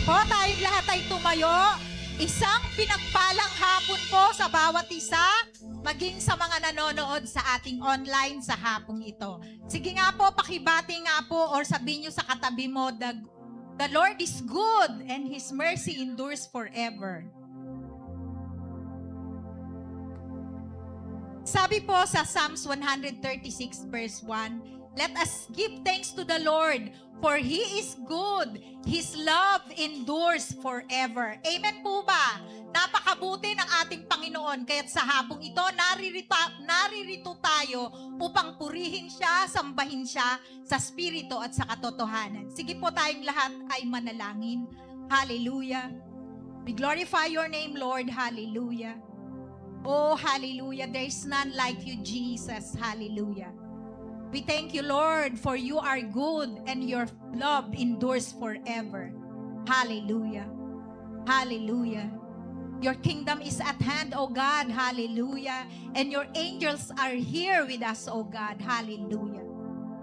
po, tayong lahat ay tumayo. Isang pinagpalang hapon po sa bawat isa, maging sa mga nanonood sa ating online sa hapong ito. Sige nga po, pakibati nga po or sabihin nyo sa katabi mo, the Lord is good and His mercy endures forever. Sabi po sa Psalms 136 verse 1, let us give thanks to the Lord, for He is good. His love endures forever. Amen po ba? Napakabuti ng ating Panginoon. Kaya't sa hapong ito, naririto tayo upang purihin siya, sambahin siya sa spirito at sa katotohanan. Sige po, tayong lahat ay manalangin. Hallelujah. We glorify your name, Lord. Hallelujah. Oh, hallelujah. There is none like you, Jesus. Hallelujah. We thank you, Lord, for you are good and your love endures forever. Hallelujah. Hallelujah. Your kingdom is at hand, O God. Hallelujah. And your angels are here with us, O God. Hallelujah.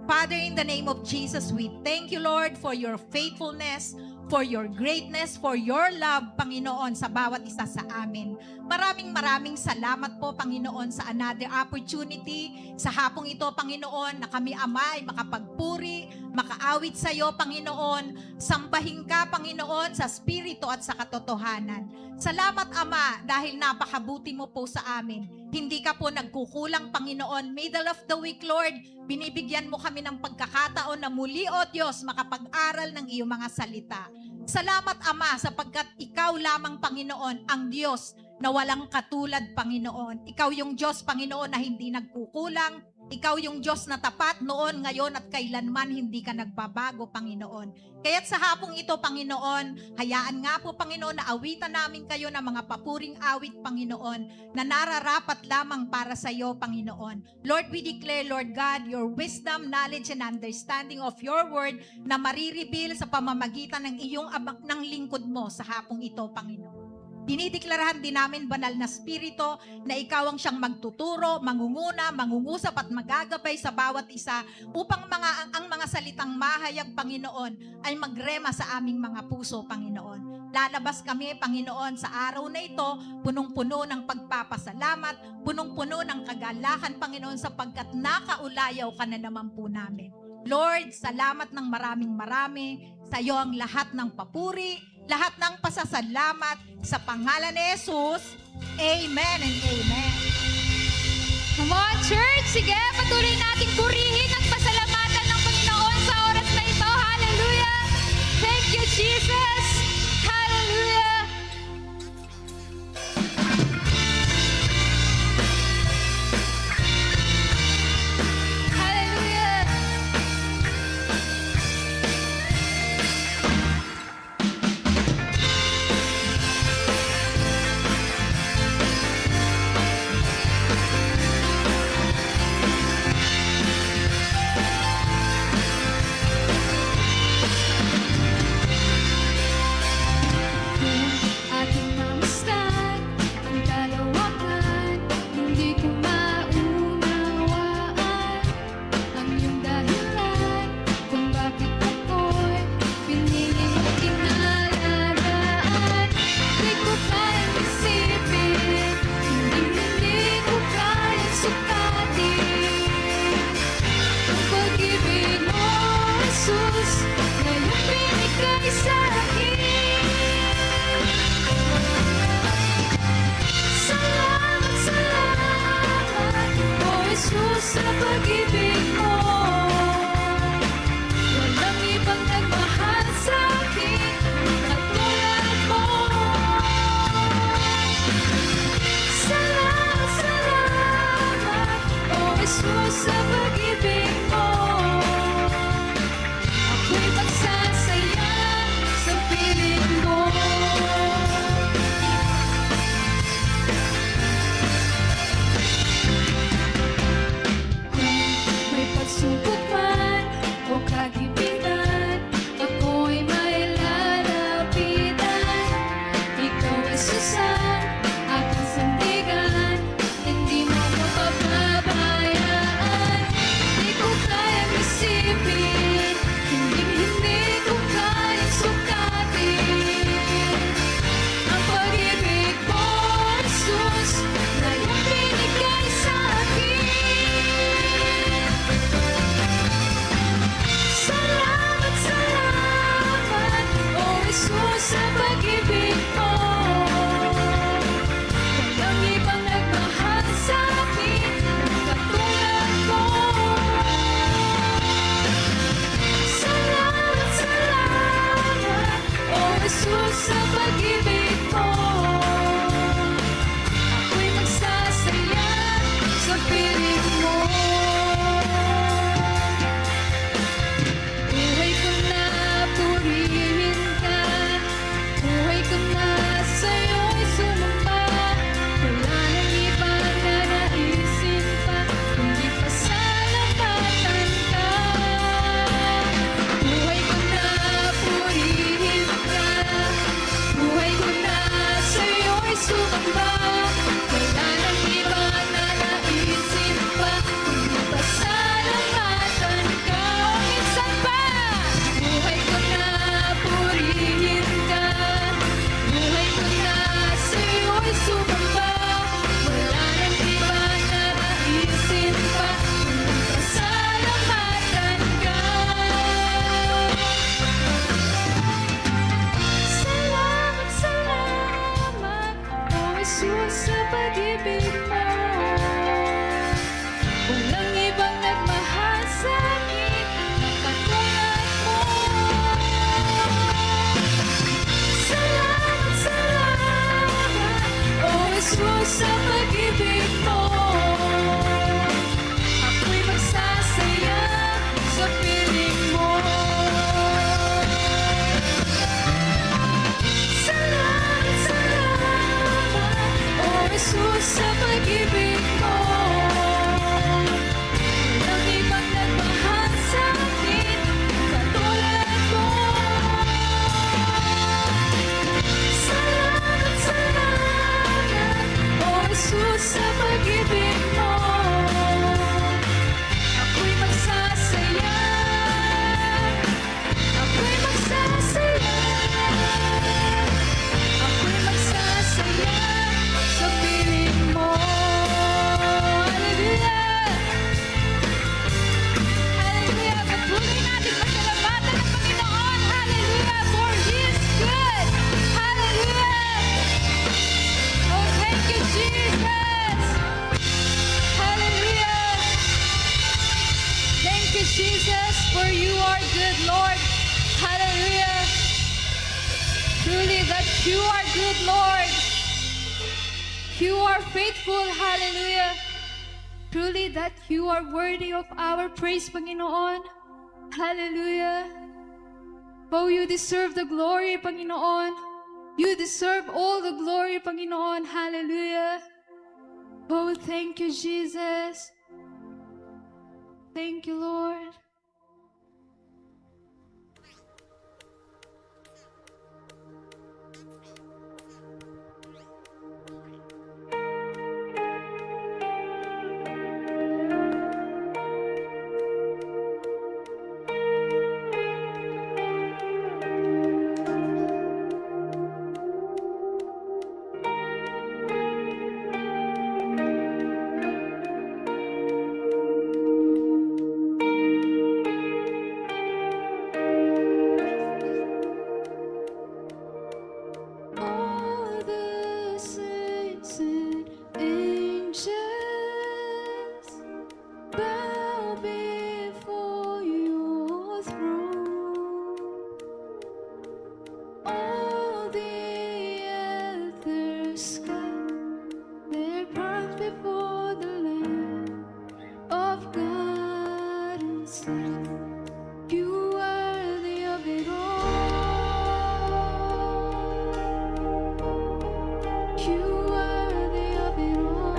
Father, in the name of Jesus, we thank you, Lord, for your faithfulness, for your greatness, for your love, Panginoon, sa bawat isa sa amin. Maraming salamat po, Panginoon, sa another opportunity sa hapong ito, Panginoon, na kami, Ama, ay makapagpuri, makaawit sa iyo, Panginoon. Sambahin ka, Panginoon, sa spirito at sa katotohanan. Salamat, Ama, dahil napakabuti mo po sa amin. Hindi ka po nagkukulang, Panginoon. Middle of the week, Lord, binibigyan mo kami ng pagkakataon na muli, O Diyos, makapag-aral ng iyong mga salita. Salamat, Ama, sapagkat ikaw lamang, Panginoon, ang Diyos na walang katulad, Panginoon. Ikaw yung Diyos, Panginoon, na hindi nagkukulang. Ikaw yung Diyos na tapat noon, ngayon at kailanman hindi ka nagbabago, Panginoon. Kaya't sa hapong ito, Panginoon, hayaan nga po, Panginoon, na awitan namin kayo ng mga papuring awit, Panginoon, na nararapat lamang para sa iyo, Panginoon. Lord, we declare, Lord God, your wisdom, knowledge, and understanding of your word na marireveal sa pamamagitan ng iyong ng lingkod mo sa hapong ito, Panginoon. Dinideklarahan din namin, banal na spirito, na ikaw ang siyang magtuturo, mangunguna, mangungusap at magagabay sa bawat isa upang ang mga salitang mahayag, Panginoon, ay magrema sa aming mga puso, Panginoon. Lalabas kami, Panginoon, sa araw na ito, punong-puno ng pagpapasalamat, punong-puno ng kagalakan, Panginoon, sapagkat nakaulayaw ka na naman po namin. Lord, salamat ng maraming sa iyo ang lahat ng papuri, lahat ng pasasalamat sa pangalan ni Jesus. Amen and amen. Come on, church! Sige, patuloy natin purihin at pasalamatan ng Panginoon sa oras na ito. Hallelujah! Thank you, Jesus! Hallelujah! Hallelujah! Sa pag-ibig mo, walang ibang nagmahal sa akin katulad mo. Salamat, O Jesus, sa pag-ibig mo. Ako'y magsasaya sa piling mo. Pagsubok man o kagipitan, ako'y may lalapitan. Ikaw ay susan, aking sandigan, hindi mo ko pababayaan. Jesus, sa pag-ibig mo. Ako'y magsasaya sa piling mo. Salamat, salamat, O Jesus, sa pag-ibig mo. Walang ibang nagmahal sa akin katulad mo. Salamat, salamat, O Jesus, sa pag-ibig mo. Ako'y magsasaya, ako'y magsasaya, ako'y magsasaya sa piling mo. Hallelujah! Hallelujah! Patuloy natin pasalamatan ang Panginoon. Hallelujah! For He is good. Hallelujah! Oh, thank you, Jesus! Hallelujah! Thank you, Jesus, for you are good, Lord. Hallelujah! Truly that you are good, Lord. You are faithful. Hallelujah! Truly that you are worthy of our praise, Panginoon. Hallelujah! Oh, you deserve the glory, Panginoon. You deserve all the glory, Panginoon. Hallelujah! Oh, thank you, Jesus. Thank you, Lord. All the saints and angels bow before your throne. All the elders cast their crowns before the Lamb of God and sing, "You are worthy of it all. You are worthy of it all.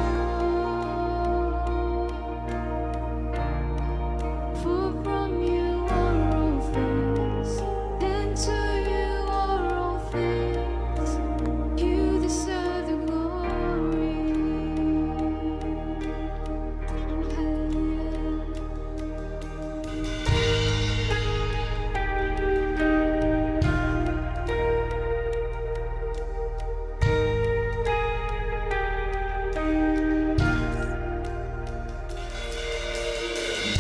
For from you are all things, and to you are all things. You deserve the glory." Hallelujah.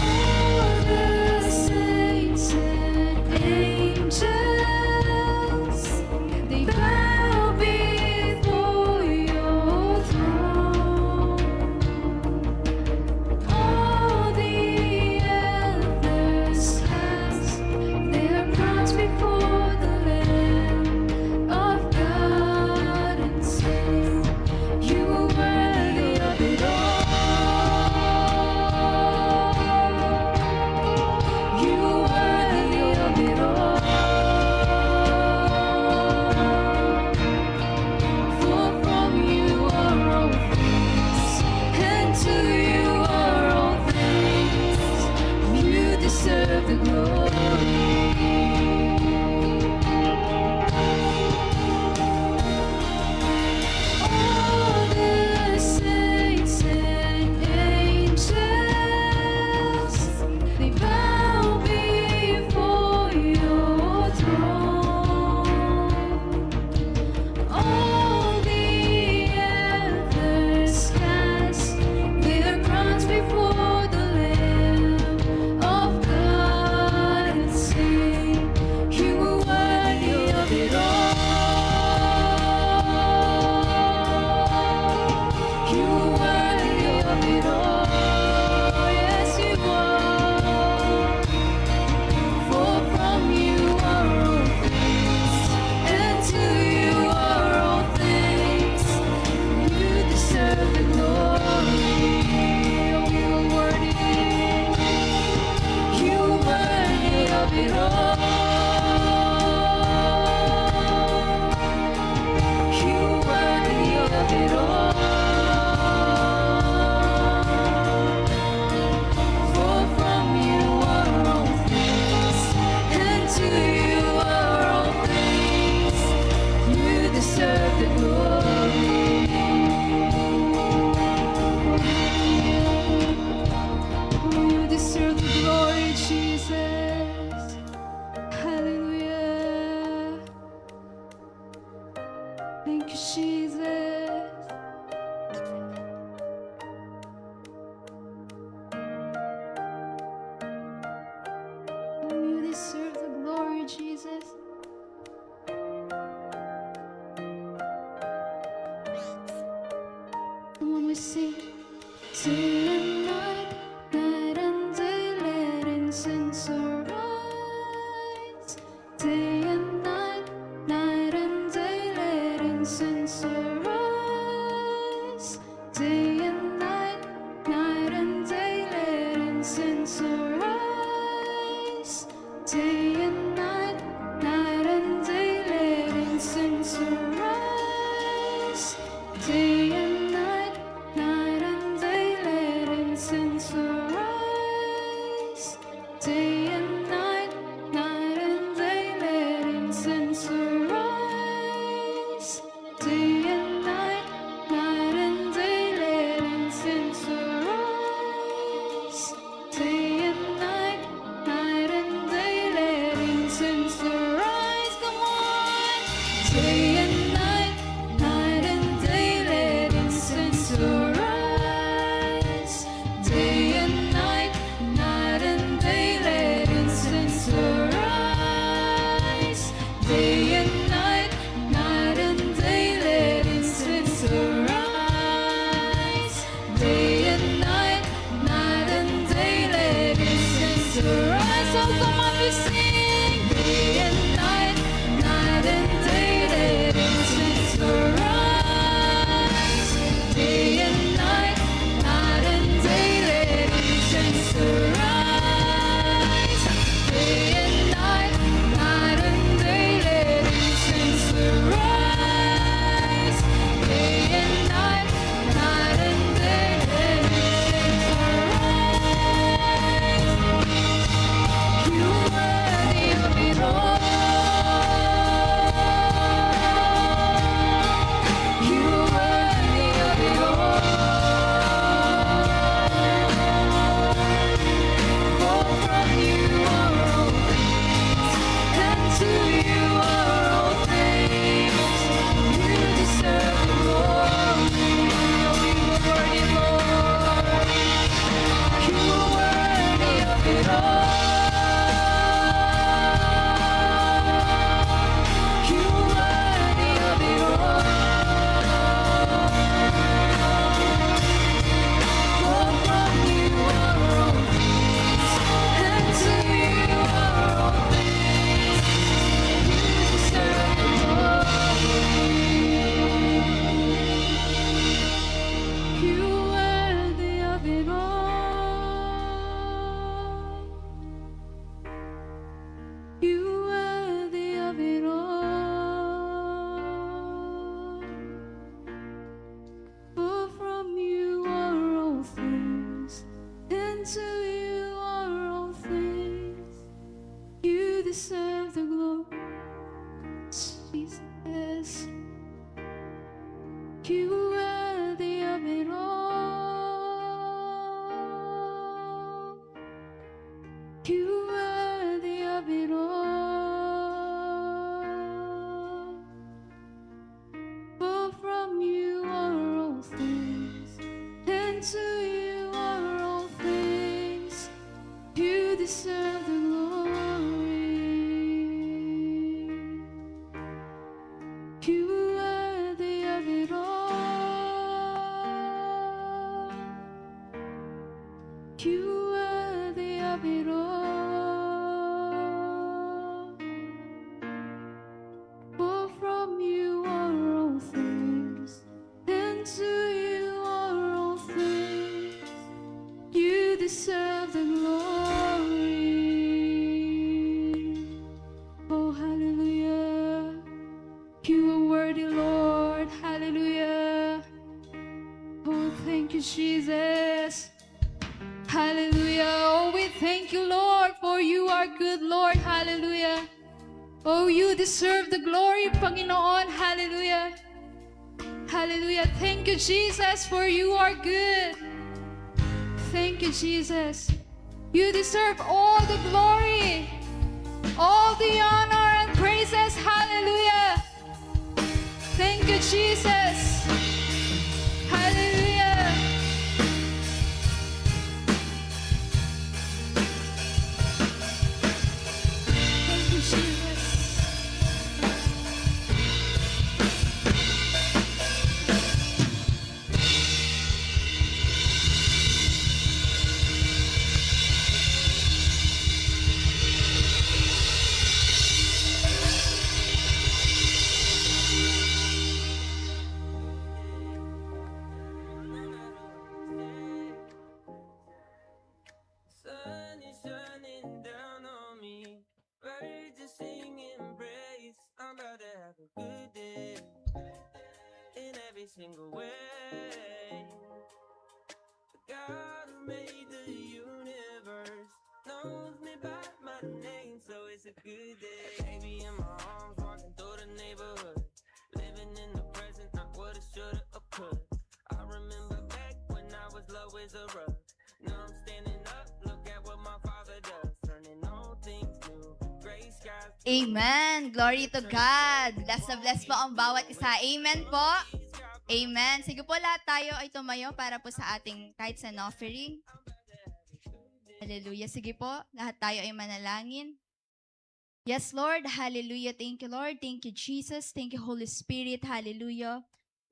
All the saints and angels, they bow before your throne. All the elders cast their crowns before the Lamb of God and sing, "You are worthy of it all. You are worthy of it all. For from you are all things, and to you are all things. You deserve the glory. All the saints and angels, they bow before your throne. All the elders cast their crowns before the Lamb of God it all. You're worthy of it all. For from you are all things, and to you are all things. You deserve the glory. You deserve the glory, Jesus. Hallelujah. Thank you, Jesus. You deserve the glory, Jesus. Come on, we sing. Day and night, night and day, let incense arise. Day and night, night and day, let incense arise. Day and night, night and day, let incense arise. Day and night, night and day, let incense arise. Day and night, night and day, let incense arise. Day and night, night and day, let incense arise. Day and night, night and day, let incense arise. Day and night, night and day, let incense arise. Come on. Day and night, night and day, let incense arise. Day and night, night and day, let incense arise. Day and night, night and day, let incense arise. Day and night, night and day, let incense arise. Oh, come on, we sing. Day and night, night and day, let incense arise. Day and night, night and day, let incense arise. Day and night, night and day, let incense arise. Day and night, night and day, let incense arise. You are worthy of it all. You are worthy of it all. For from you are all things, and to you are all things. You deserve the glory. You are worthy, Lord. You are worthy of it all. You are worthy of it all. For from you are all things, and to you are all things. You deserve the glory. You are worthy of it all. You are worthy of it all. For from you are all things, and to you are all things. You deserve the glory, Jesus. You are worthy of it all. You are worthy of it all. For from you are all things, and to you are all things. You deserve the glory. You are worthy of it all. You are worthy of it all. For from you are all things, and to you are all things. You deserve the glory. Hallelujah. Oh, we thank you, Lord, for you are good, Lord. Hallelujah. Oh, you deserve the glory, Panginoon. Hallelujah. Hallelujah. Thank you, Jesus, for you are good. Thank you, Jesus. You deserve all the glory, all the honor and praises. Hallelujah. Thank you, Jesus. Hallelujah. Thank you, Jesus. Sun is shining down on me. Birds are singing praise. I'm about to have a good day in every single way. The God who made the universe knows me by my name, so it's a good day. Baby in my arms, walking through the neighborhood, living in the present, not what I shoulda or could. I remember back when I was low as a rug. Now I'm standing up, look at what my father does, turning all things new, gray skies. Amen. Glory to God. Bless na bless po ang bawat isa. Amen po. Amen. Sige po, lahat tayo ay tumayo para po sa ating tithes and offering. Hallelujah. Sige po, lahat tayo ay manalangin. Yes, Lord. Hallelujah. Thank you, Lord. Thank you, Jesus. Thank you, Holy Spirit. Hallelujah.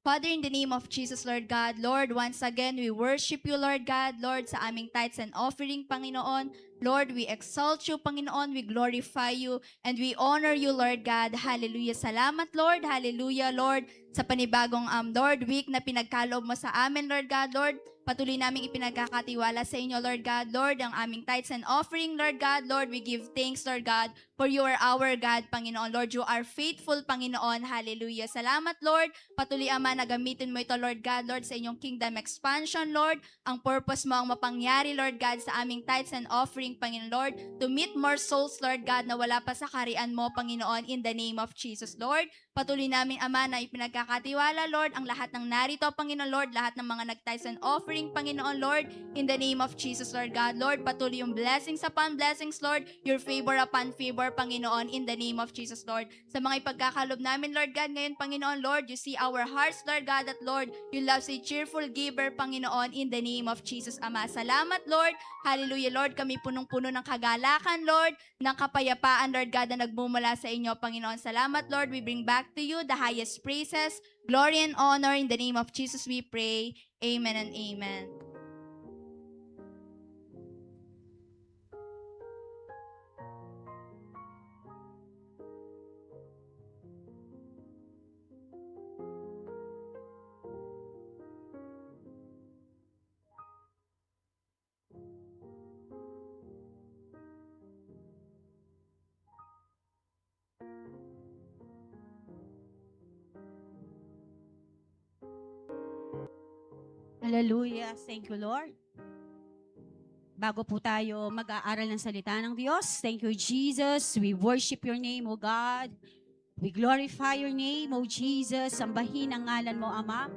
Father, in the name of Jesus, Lord God, Lord, once again, we worship you, Lord God, Lord, sa aming tithes and offering, Panginoon. Lord, we exalt you, Panginoon, we glorify you, and we honor you, Lord God. Hallelujah. Salamat, Lord. Hallelujah, Lord, sa panibagong, Lord, week na pinagkaloob mo sa amin, Lord God, Lord. Patuloy naming ipinagkakatiwala sa inyo, Lord God, Lord, ang aming tithes and offering, Lord God, Lord, we give thanks, Lord God, for you are our God, Panginoon. Lord, you are faithful, Panginoon. Hallelujah. Salamat, Lord. Patuloy, Ama, na gamitin mo ito, Lord God, Lord, sa inyong kingdom expansion, Lord. Ang purpose mo ang mapangyari, Lord God, sa aming tithes and offering, Panginoon, Lord, to meet more souls, Lord God, na wala pa sa karian mo, Panginoon, in the name of Jesus, Lord. Patuloy namin, Ama, na ipinagkakatiwala, Lord, ang lahat ng narito, Panginoon, Lord, lahat ng mga nag-tithes and offering, Panginoon, Lord, in the name of Jesus, Lord God, Lord, patuloy yung blessings upon blessings, Lord, your favor upon favor, Panginoon, in the name of Jesus, Lord. Sa mga ipagkakalob namin, Lord God, ngayon, Panginoon, Lord, you see our hearts, Lord God, that, Lord, you love a cheerful giver, Panginoon, in the name of Jesus, Ama. Salamat, Lord. Hallelujah, Lord, kami punong-puno ng kagalakan, Lord, ng kapayapaan, Lord God, na nagmumula sa inyo, Panginoon. Salamat, Lord, we bring back to you the highest praises, glory, and honor. In the name of Jesus, we pray. Amen and amen. Hallelujah. Thank you, Lord. Bago po tayo mag-aaral ng salita ng Diyos, thank you, Jesus. We worship your name, O God. We glorify your name, O Jesus. Sambahin ang ngalan mo, Ama.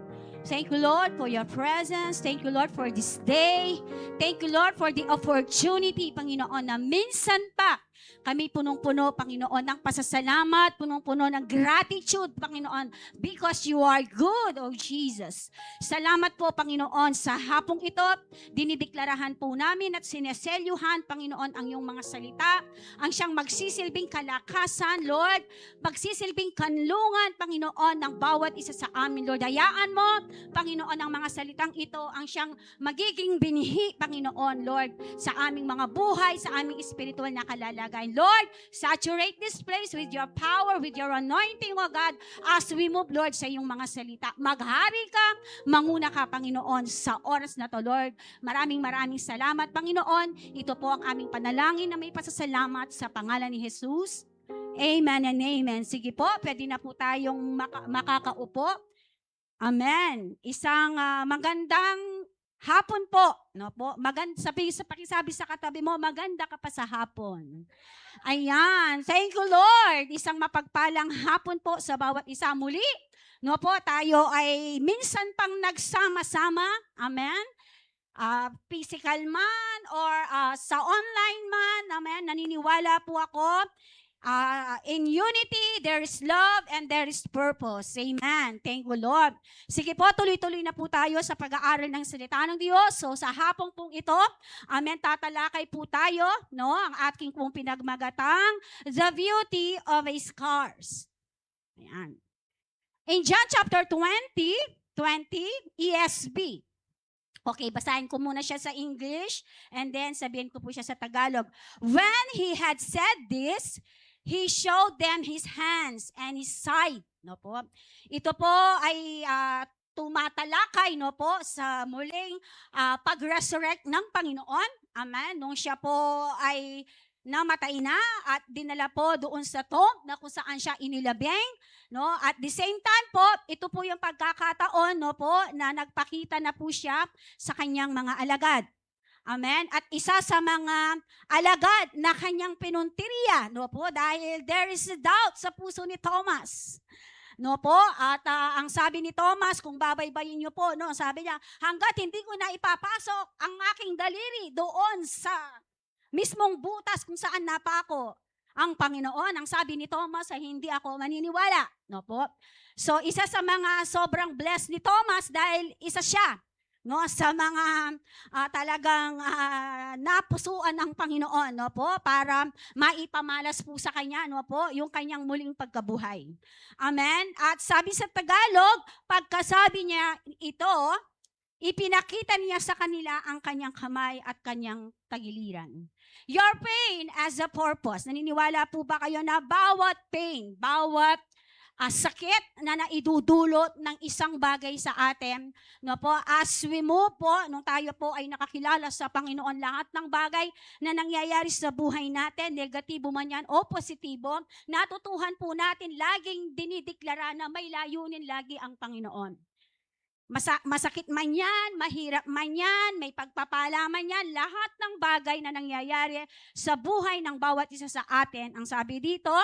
Thank you, Lord, for your presence. Thank you, Lord, for this day. Thank you, Lord, for the opportunity, Panginoon, na minsan pa kami punong-puno, Panginoon, ng pasasalamat, punong-puno ng gratitude, Panginoon, because you are good, O Jesus. Salamat po, Panginoon, sa hapong ito. Dinideklarahan po namin at sineselyuhan, Panginoon, ang iyong mga salita, ang siyang magsisilbing kalakasan, Lord, magsisilbing kanlungan, Panginoon, ng bawat isa sa amin, Lord. Hayaan mo, Panginoon, ang mga salitang ito, ang siyang magiging binhi, Panginoon, Lord, sa aming mga buhay, sa aming espiritual na kalalagayan. Lord, saturate this place with your power, with your anointing, O God, as we move, Lord, sa iyong mga salita. Maghari ka, manguna ka, Panginoon, sa oras na to, Lord. Maraming salamat, Panginoon. Ito po ang aming panalangin na may pasasalamat sa pangalan ni Jesus. Amen and amen. Sige po, pwede na po tayong makakaupo. Amen. Isang magandang Hapon po, no po. Maganda, pakisabi sa katabi mo, maganda ka pa sa hapon. Ayan, thank you Lord. Isang mapagpalang hapon po sa bawat isa muli. No po, tayo ay minsan pang nagsama-sama. Amen. Physical man or sa online man. Amen. Naniniwala po ako. In unity, there is love and there is purpose. Amen. Thank you, Lord. Sige po, tuloy-tuloy na po tayo sa pag-aaral ng salita ng Diyos. So sa hapong pong ito, amen, tatalakay po tayo, no, ang ating pong pinagmagatang, the beauty of a scars. Ayan. In John chapter 20 ESV. Okay, basahin ko muna siya sa English and then sabihin ko po siya sa Tagalog. When he had said this, he showed them his hands and his side. No po. Ito po ay tumatalakay, no po, sa muling pag-resurrect ng Panginoon. Amen. Nung siya po ay namatay na at dinala po doon sa tomb na kung saan siya inilabing. No? At the same time po, ito po yung pagkakataon, no po, na nagpakita na po siya sa kanyang mga alagad. Amen. At isa sa mga alagad na kanyang pinuntirya, no po, dahil there is a doubt sa puso ni Thomas. No po, at ang sabi ni Thomas, kung babaybayin niyo po, no, sabi niya, hanggat hindi ko na ipapasok ang aking daliri doon sa mismong butas kung saan napako ang Panginoon, ang sabi ni Thomas ay hindi ako maniniwala. No po. So isa sa mga sobrang blessed ni Thomas dahil isa siya, no, sa mga talagang napusuan ng Panginoon, no po, para maipamalas po sa kanya, no po, yung kanyang muling pagkabuhay. Amen. At sabi sa Tagalog, pagkasabi niya ito, ipinakita niya sa kanila ang kanyang kamay at kanyang tagiliran. Your pain as a purpose. Naniniwala po ba kayo na bawat pain, bawat sakit na naidudulot ng isang bagay sa atin, no po, as we move po, nung tayo po ay nakakilala sa Panginoon, lahat ng bagay na nangyayari sa buhay natin, negatibo man yan o positibo, natutuhan po natin laging dinideklara na may layunin lagi ang Panginoon. Masakit man yan, mahirap man yan, may pagpapala man yan, lahat ng bagay na nangyayari sa buhay ng bawat isa sa atin, ang sabi dito,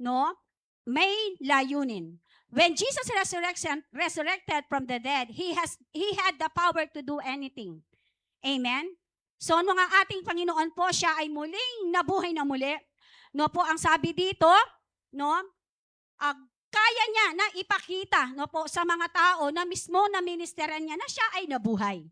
no, may layunin. When Jesus resurrected from the dead, He had the power to do anything. Amen? So, nung ang ating Panginoon po, siya ay muling nabuhay na muli, no po, ang sabi dito, no, kaya niya na ipakita, no po, sa mga tao na mismo na ministeran niya na siya ay nabuhay.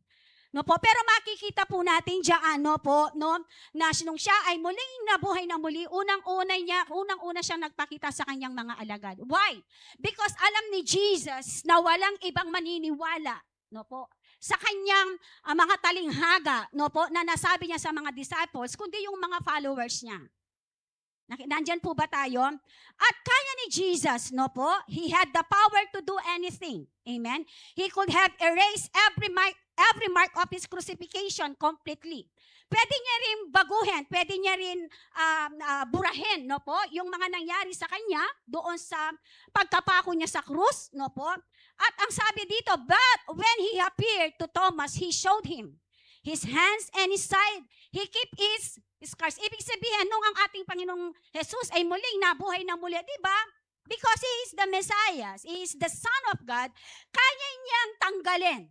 No po, pero makikita po natin diyan, no po, no, na nung siya ay muling nabuhay na muli, unang-una siyang nagpakita sa kanyang mga alagad. Why? Because alam ni Jesus na walang ibang maniniwala, no po, sa kanyang mga talinghaga, no po, na nasabi niya sa mga disciples, kundi yung mga followers niya. Nandyan po ba tayo? At kaya ni Jesus, no po, He had the power to do anything. Amen? He could have erased every mark of His crucifixion completely. Pwede niya rin baguhin, pwede niya rin burahin, no po, yung mga nangyari sa kanya doon sa pagkapako niya sa krus, no po. At ang sabi dito, but when He appeared to Thomas, He showed him His hands and His side. He kept His scars. Ibig sabihin, nung ang ating Panginoong Jesus ay muling nabuhay na muli, di ba? Because He is the Messiah, He is the Son of God, kaya niyang tanggalin,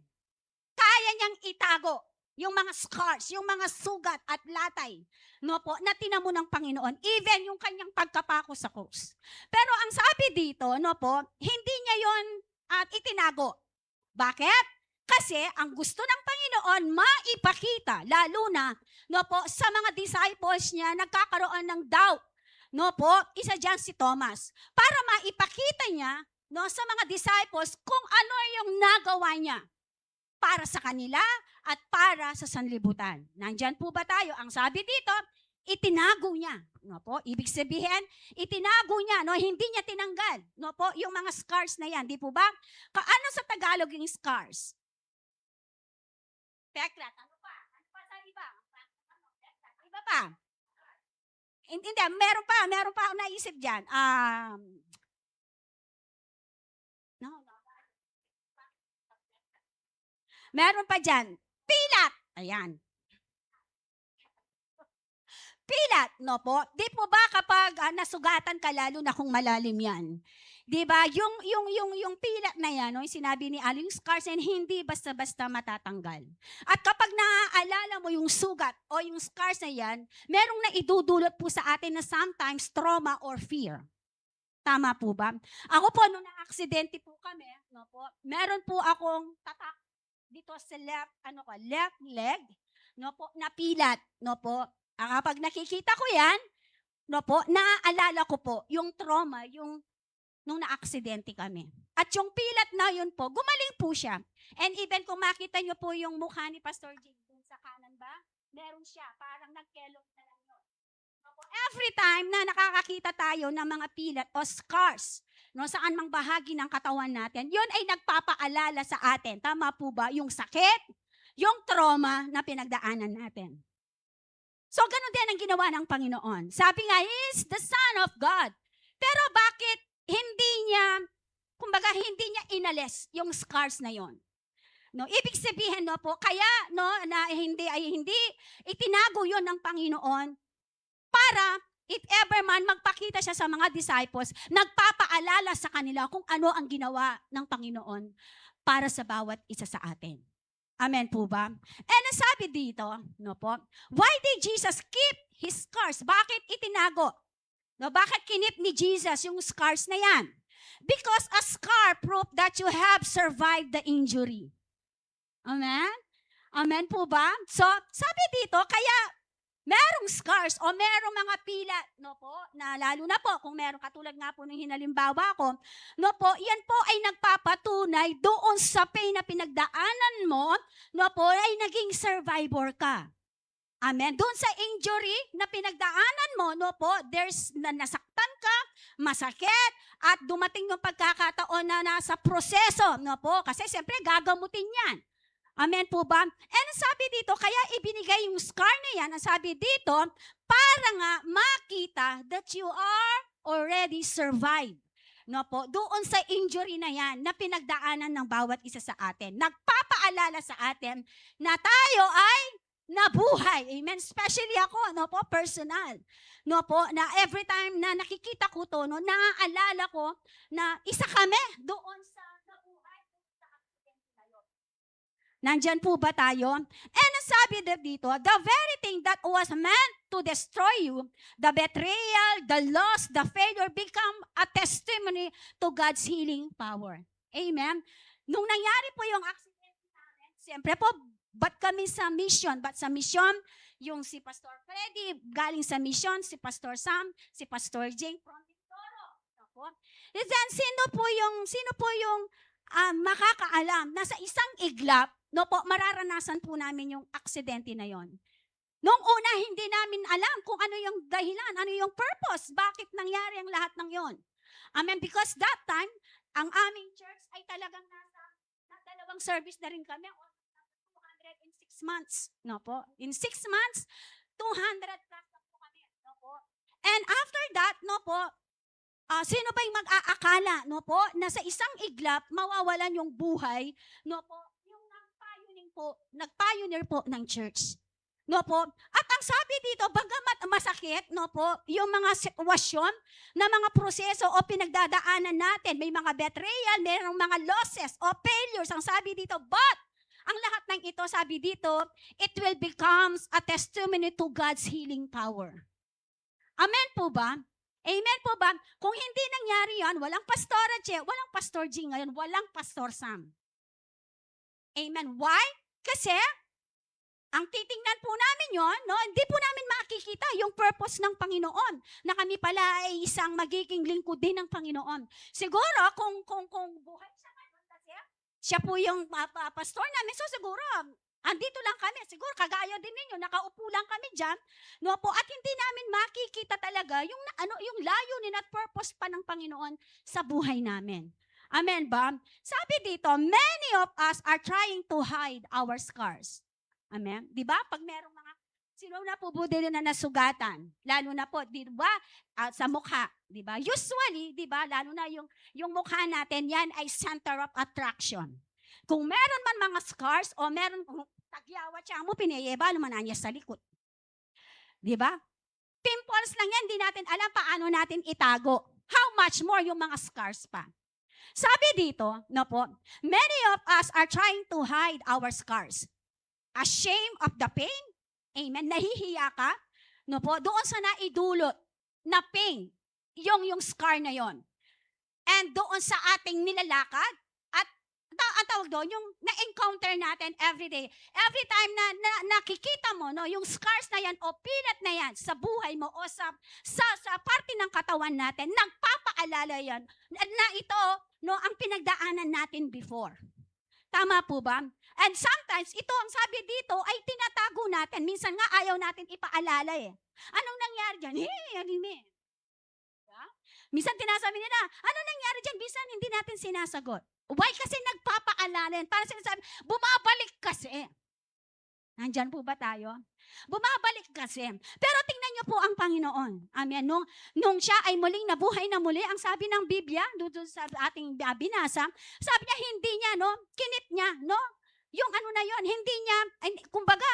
kaya niyang itago yung mga scars, yung mga sugat at latay, no po, na tinamo ng Panginoon, even yung kanyang pagkapako sa krus. Pero ang sabi dito, no po, hindi niya yon itinago. Bakit? Kasi ang gusto ng Panginoon maipakita, lalo na, no po, sa mga disciples niya nagkakaroon ng doubt. No po, isa diyan si Thomas. Para maipakita niya, no, sa mga disciples kung ano yung nagawa niya para sa kanila at para sa sanlibutan. Nandyan po ba tayo? Ang sabi dito, itinago niya. No po, ibig sabihin, itinago niya, no, hindi niya tinanggal. No po, yung mga scars na yan, di po ba? Kaano sa Tagalog yung scars? Teklat, ano pa? Ano pa sa iba? Iba pa? Hindi, meron pa ako naisip dyan. No. Meron pa dyan. pilat. Ayan. Pilat, no po? Di po ba kapag nasugatan ka, lalo na kung malalim yan? Di ba? Yung pilat na yan, no, yung sinabi ni Ali, yung scars yan, hindi basta-basta matatanggal. At kapag naaalala mo yung sugat o yung scars na yan, merong naidudulot po sa atin na sometimes trauma or fear. Tama po ba? Ako po, nung na-aksidente po kami, no po, meron po akong tatak dito sa left leg, no po, napilat, no po. Kapag nakikita ko yan, no po, naaalala ko po yung trauma, yung nung na-aksidente kami. At yung pilat na yun po, gumaling po siya. And even kung makita nyo po yung mukha ni Pastor Jake dun sa kanan ba, meron siya, parang nagkelong na lang yun. No po, every time na nakakakita tayo ng mga pilat o scars, no, saan mang bahagi ng katawan natin, yun ay nagpapaalala sa atin. Tama po ba? Yung sakit, yung trauma na pinagdaanan natin. So, ganun din ang ginawa ng Panginoon. Sabi nga, He is the Son of God. Pero bakit hindi niya inalis yung scars na yon? No, ibig sabihin, no po, kaya no, na hindi itinago yon ng Panginoon para if ever man magpakita siya sa mga disciples, nagpapaalala sa kanila kung ano ang ginawa ng Panginoon para sa bawat isa sa atin. Amen po ba? And sabi dito, no po, why did Jesus keep his scars? Bakit itinago? No, bakit kinip ni Jesus yung scars na yan? Because a scar proof that you have survived the injury. Amen? Amen po ba? So, sabi dito, kaya merong scars o merong mga pilat, no po, na lalo na po, kung meron katulad nga po ng hinalimbawa ko, no po, yan po ay nagpapatunay doon sa pain na pinagdaanan mo, no po, ay naging survivor ka. Amen. Doon sa injury na pinagdaanan mo, no po, nasaktan ka, masakit, at dumating yung pagkakataon na nasa proseso, no po, kasi siyempre gagamutin yan. Amen po ba? And sabi dito, kaya ibinigay yung scar na yan, ang sabi dito, para nga makita that you are already survived. No po, doon sa injury na yan, na pinagdaanan ng bawat isa sa atin. Nagpapaalala sa atin na tayo ay nabuhay. Amen? Especially ako, no po, personal. No po, na every time na nakikita ko to, no, naaalala ko na isa kami doon sa nabuhay sa accident na yun. Nandyan po ba tayo? And sabi dito, the very thing that was meant to destroy you, the betrayal, the loss, the failure, become a testimony to God's healing power. Amen? Nung nangyari po yung accident namin, siyempre po, ba't kami sa mission? Ba't sa mission? Yung si Pastor Freddy, galing sa mission, si Pastor Sam, si Pastor Jane from Mindoro. And then, sino po yung makakaalam na sa isang iglap, no po, mararanasan po namin yung aksidente na yon. Noong una, hindi namin alam kung ano yung dahilan, ano yung purpose, bakit nangyari ang lahat ng yon. Amen, because that time, ang aming church ay talagang nasa dalawang service na rin kami, 206 months, no po. In 6 months, 200 plus na po kami, no po. And after that, no po, sino ba yung mag-aakala, no po, na sa isang iglap, mawawalan yung buhay, no po, yung nag-pioneer po ng church. No po. At ang sabi dito, bagamat masakit, no po, yung mga sitwasyon na mga proseso o pinagdadaanan natin, may mga betrayal, mayroong mga losses o failures, ang sabi dito, but ang lahat ng ito, sabi dito, it will become a testimony to God's healing power. Amen po ba? Amen po ba? Kung hindi nangyari yan, walang Pastora Che, walang Pastor G ngayon, walang Pastor Sam. Amen. Why? Kasi, ang titingnan po namin yon, no, hindi po namin makikita yung purpose ng Panginoon na kami pala ay isang magiging lingkod din ng Panginoon. Siguro, kung buhay siya ngayon kasi, siya po yung pastor namin, so siguro, andito lang kami, siguro kagaya din ninyo, nakaupo lang kami dyan, no po, at hindi namin makikita talaga yung layunin at purpose pa ng Panginoon sa buhay namin. Amen ba? Sabi dito, many of us are trying to hide our scars. Amen? Di ba? Pag merong mga, sino na po budelo na nasugatan, lalo na po, di ba, sa mukha, di ba? Usually, di ba, lalo na yung mukha natin, yan ay center of attraction. Kung meron man mga scars o meron Tagyawa siya mo, pinayeba, naman niya sa likod. Di ba? Pimples lang yan, hindi natin alam paano natin itago. How much more yung mga scars pa. Sabi dito, no po, many of us are trying to hide our scars. Ashamed of the pain. Amen. Nahihiya ka, no po, doon sa naidulot na pain, yung scar na yon. And doon sa ating nilalakad, at ang tawag doon, yung na-encounter natin every day. Every time na nakikita mo, no, yung scars na yan o pilat na yan sa buhay mo o sa parte ng katawan natin, nagpapaalala yan na ito, no, ang pinagdaanan natin before. Tama po ba? And sometimes, ito ang sabi dito ay tinatago natin. Minsan nga ayaw natin ipaalala eh. Anong nangyari dyan? Minsan tinasabi nila, ano nangyari dyan? Minsan hindi natin sinasagot. Why? Kasi nagpapaalala. Para sinasabi, bumabalik kasi. Nandyan po ba tayo? Bumabalik kasi. Pero tingnan niyo po ang Panginoon. Amen. Nung siya ay muling nabuhay na muli, ang sabi ng Biblia, doon sa ating binasa, sabi niya, hindi niya, no, kinip niya, no, yung ano na yon, hindi niya, kumbaga,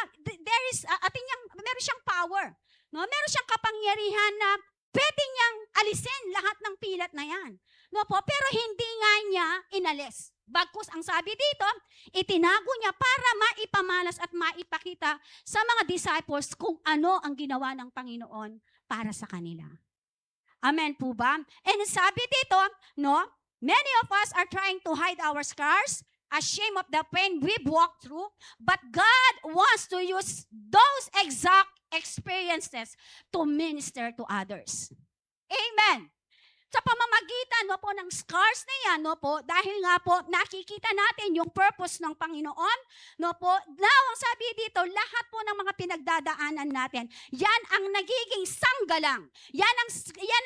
meron siyang power. No? Meron siyang kapangyarihan na pwede niyang alisin lahat ng pilat na yan. No po? Pero hindi nga niya inalis. Bagkus ang sabi dito, itinago niya para maipamalas at maipakita sa mga disciples kung ano ang ginawa ng Panginoon para sa kanila. Amen po ba? And sabi dito, no, many of us are trying to hide our scars, ashamed of the pain we've walked through, but God wants to use those exact experiences to minister to others. Amen. Sa pamamagitan, no po, ng scars na yan, no po, dahil nga po nakikita natin yung purpose ng Panginoon, no po, now ang sabi dito, lahat po ng mga pinagdadaanan natin, yan ang nagiging sanggalang, yan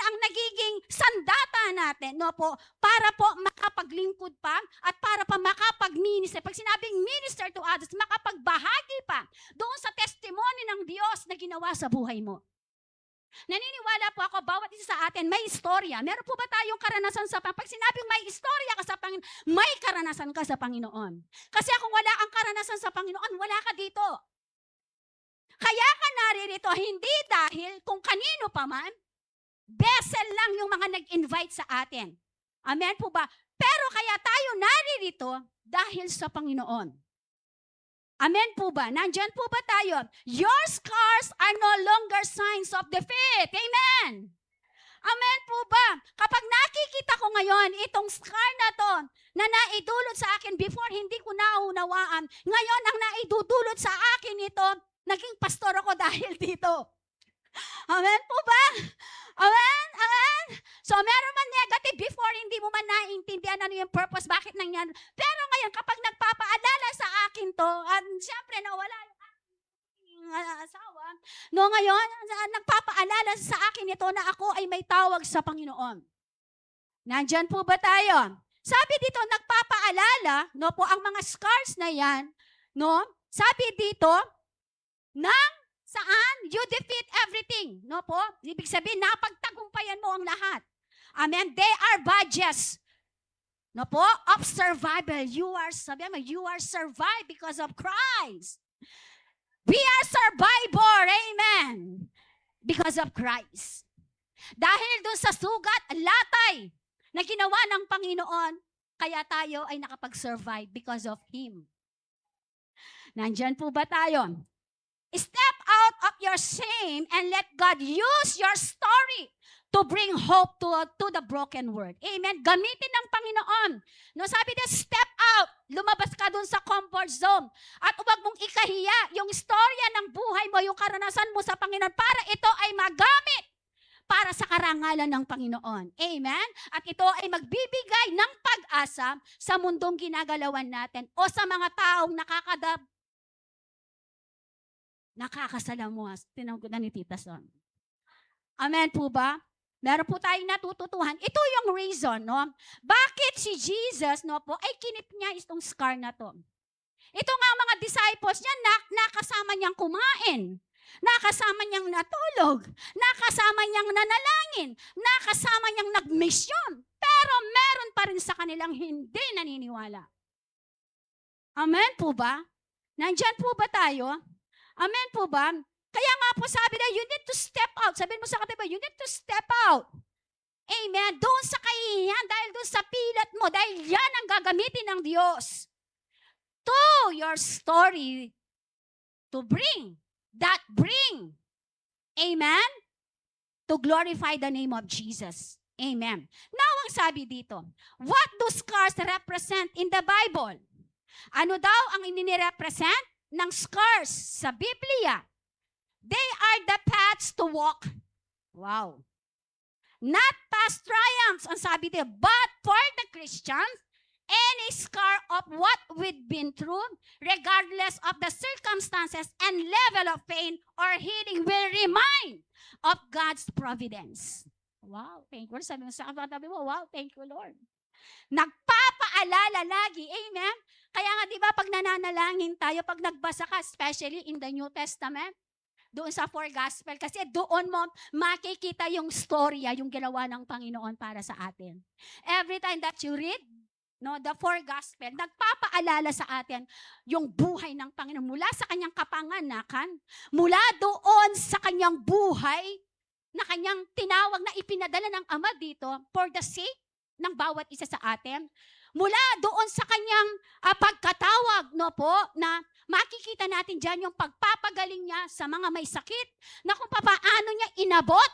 ang nagiging sandata natin, no po, para po makapaglingkod pa at para pa makapag-minister. Pag sinabing minister to others, makapagbahagi pa doon sa testimony ng Diyos na ginawa sa buhay mo. Naniniwala po ako, bawat isa sa atin may istorya. Meron po ba tayong karanasan sa Panginoon? Pag sinabing may istorya ka sa Panginoon, may karanasan ka sa Panginoon. Kasi kung wala kang karanasan sa Panginoon, wala ka dito. Kaya ka naririto, hindi dahil kung kanino pa man, vessel lang yung mga nag-invite sa atin. Amen po ba? Pero kaya tayo naririto dahil sa Panginoon. Amen po ba? Nandyan po ba tayo? Your scars are no longer signs of defeat. Amen. Amen po ba? Kapag nakikita ko ngayon itong scar na to na naidulot sa akin before hindi ko naunawaan, ngayon ang naidudulot sa akin ito, naging pastor ako dahil dito. Amen po ba? Amen? Amen? So meron man negative before, hindi mo man naiintindihan ano yung purpose, bakit nangyari. Pero ngayon, kapag nagpapaalala sa akin to, at siyempre nawala yung aking asawa, no, ngayon, nagpapaalala sa akin ito na ako ay may tawag sa Panginoon. Nandyan po ba tayo? Sabi dito, nagpapaalala, no, po ang mga scars na yan, no, sabi dito, ng saan? You defeat everything. No po? Ibig sabihin, napagtagumpayan mo ang lahat. Amen? They are badges. No po? Of survival. You are survived because of Christ. We are survivor. Amen. Because of Christ. Dahil doon sa sugat, latay na ginawa ng Panginoon, kaya tayo ay nakapag-survive because of Him. Nandyan po ba tayo? Step out of your shame and let God use your story to bring hope to the broken world. Amen? Gamitin ng Panginoon. No, sabi niya, step out. Lumabas ka dun sa comfort zone. At huwag mong ikahiya yung istorya ng buhay mo, yung karanasan mo sa Panginoon para ito ay magamit para sa karangalan ng Panginoon. Amen? At ito ay magbibigay ng pag-asa sa mundong ginagalawan natin o sa mga taong nakakasalamuha. Tinawag na ni Tita Son. Amen po ba? Meron po tayong natututuhan. Ito yung reason, no? Bakit si Jesus, no po, ay kinip niya itong scar na to. Ito nga mga disciples niya, nakasama niyang kumain. Nakasama niyang natulog. Nakasama niyang nanalangin. Nakasama niyang nagmisyon. Pero meron pa rin sa kanilang hindi naniniwala. Amen po ba? Nandyan po ba tayo? Amen po ba? Kaya nga po sabi na, you need to step out. Sabihin mo sa katiba, you need to step out. Amen. Doon sa kahihiyan, dahil doon sa pilat mo, dahil yan ang gagamitin ng Diyos to your story to bring. Amen? To glorify the name of Jesus. Amen. Now, ang sabi dito, what do scars represent in the Bible? Ano daw ang inirepresent ng scars sa Biblia? They are the paths to walk. Wow. Not past triumphs, ang sabi dito, but for the Christians, any scar of what we've been through, regardless of the circumstances and level of pain or healing, will remind of God's providence. Wow, thank you. Sabi mo sa katabi mo, wow, thank you, Lord. Nagpapaalala lagi, amen? Kaya nga, di ba, pag nananalangin tayo, pag nagbasa ka, especially in the New Testament, doon sa four gospel, kasi doon mo makikita yung storya, yung ginawa ng Panginoon para sa atin. Every time that you read, the four gospel, nagpapaalala sa atin yung buhay ng Panginoon mula sa kanyang kapanganakan, mula doon sa kanyang buhay na kanyang tinawag na ipinadala ng Ama dito for the sake ng bawat isa sa atin. Mula doon sa kanyang pagkatawag, na makikita natin dyan yung pagpapagaling niya sa mga may sakit, na kung paano niya inabot,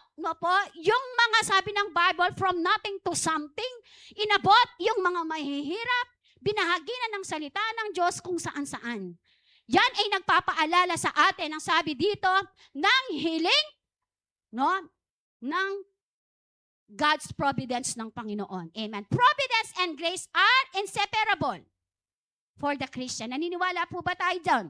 yung mga sabi ng Bible, from nothing to something, inabot yung mga mahihirap, binahagi na ng salita ng Diyos kung saan-saan. Yan ay nagpapaalala sa atin, ang sabi dito, ng hiling, ng God's providence ng Panginoon. Amen. Providence and grace are inseparable for the Christian. Naniniwala po ba tayo dyan?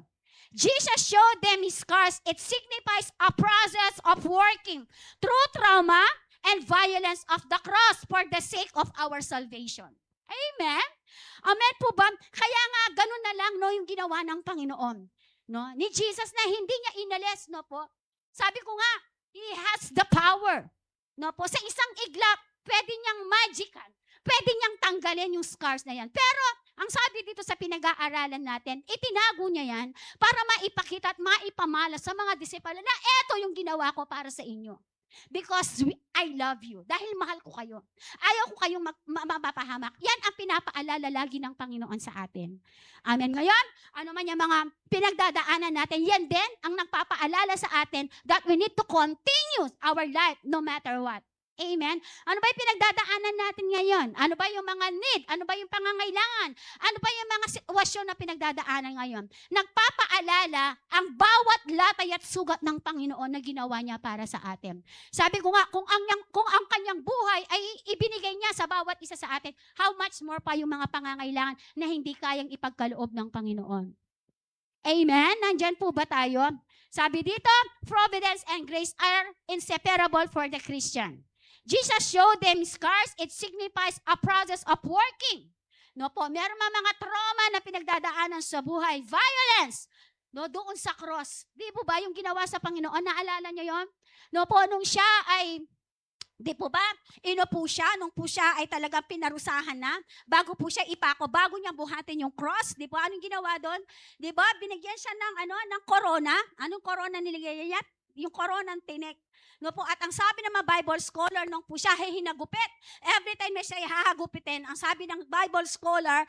Jesus showed them his scars. It signifies a process of working through trauma and violence of the cross for the sake of our salvation. Amen? Amen po ba? Kaya nga, ganun na lang yung ginawa ng Panginoon. Ni Jesus na hindi niya inalis. Sabi ko nga, he has the power. Sa isang iglap, pwede niyang magican, pwede niyang tanggalin yung scars na yan. Pero, ang sabi dito sa pinag-aaralan natin, itinago niya yan para maipakita at maipamala sa mga disipulo na eto yung ginawa ko para sa inyo. Because I love you. Dahil mahal ko kayo. Ayaw ko kayong mapapahamak. Yan ang pinapaalala lagi ng Panginoon sa atin. Amen. Ngayon, ano man yung mga pinagdadaanan natin, yan din ang nagpapaalala sa atin that we need to continue our life no matter what. Amen? Ano ba yung pinagdadaanan natin ngayon? Ano ba yung mga need? Ano ba yung pangangailangan? Ano ba yung mga sitwasyon na pinagdadaanan ngayon? Nagpapaalala ang bawat latay at sugat ng Panginoon na ginawa niya para sa atin. Sabi ko nga, kung ang kanyang buhay ay ibinigay niya sa bawat isa sa atin, how much more pa yung mga pangangailangan na hindi kayang ipagkaloob ng Panginoon? Amen? Nandyan po ba tayo? Sabi dito, providence and grace are inseparable for the Christian. Jesus showed them scars. It signifies a process of working. Meron mga trauma na pinagdadaanan sa buhay. Violence. Doon sa cross. Di po ba yung ginawa sa Panginoon? Naalala niyo yon? Nung siya ay, di po ba? Inupo siya, nung po siya ay talagang pinarusahan na, bago po siya ipako, bago niya buhatin yung cross, di po, anong ginawa doon? Di ba? Binigyan siya ng corona. Anong corona nilagay niya? Yung coronang tinik. At ang sabi ng mga Bible scholar, nung po siya ay hinagupit, every time na siya ay hahagupitin, ang sabi ng Bible scholar,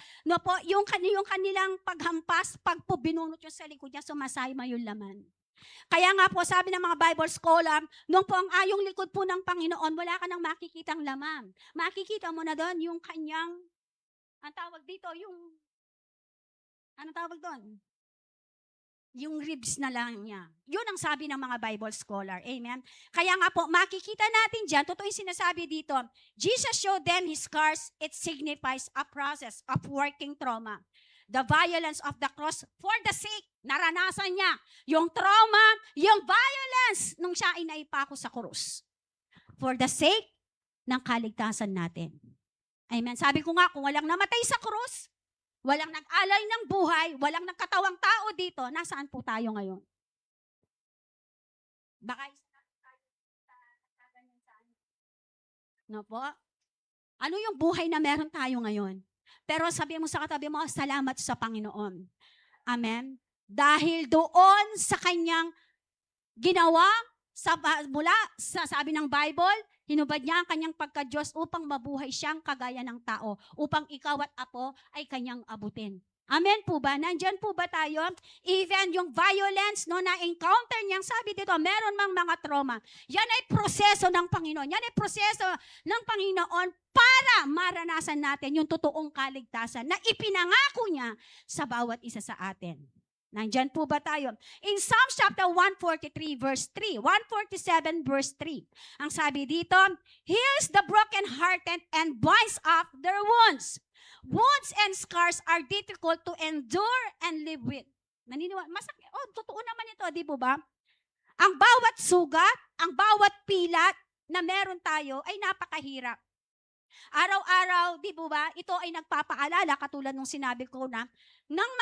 yung kanilang paghampas, pag po binunot yung sa likod niya, sumasayma yung laman. Kaya nga po, sabi ng mga Bible scholar, nung po ang ayong likod po ng Panginoon, wala ka nang makikitang laman. Makikita mo na doon yung kanyang, ang tawag dito, anong tawag doon? Yung ribs na lang niya. Yun ang sabi ng mga Bible scholar. Amen? Kaya nga po, makikita natin dyan, totoo yung sinasabi dito, Jesus showed them his scars. It signifies a process of working trauma. The violence of the cross for the sake, naranasan niya yung trauma, yung violence nung siya ay naipako sa krus. For the sake ng kaligtasan natin. Amen? Sabi ko nga, kung walang namatay sa krus, walang nag-alay ng buhay, walang nagkatawang tao dito, nasaan po tayo ngayon? Baka isa na tayo sa ganyan saan. Po? Ano yung buhay na meron tayo ngayon? Pero sabi mo sa katabi mo, salamat sa Panginoon. Amen? Dahil doon sa kanyang ginawa, mula sa sabi ng Bible, hinubad niya ang kanyang pagka-Diyos upang mabuhay siyang kagaya ng tao, upang ikaw at ako ay kanyang abutin. Amen po ba? Nandyan po ba tayo? Even yung violence no, na encounter niyang, sabi dito, meron mang mga trauma. Yan ay proseso ng Panginoon. Yan ay proseso ng Panginoon para maranasan natin yung totoong kaligtasan na ipinangako niya sa bawat isa sa atin. Nandyan po ba tayo? In Psalms chapter 143 verse 3, 147 verse 3, ang sabi dito, heals the brokenhearted and binds up their wounds. Wounds and scars are difficult to endure and live with. Naniniwala, masakit. Oh, totoo naman ito, di po ba? Ang bawat sugat, ang bawat pilat na meron tayo ay napakahirap. Araw-araw, di po ba, ito ay nagpapaalala, katulad nung sinabi ko na, ng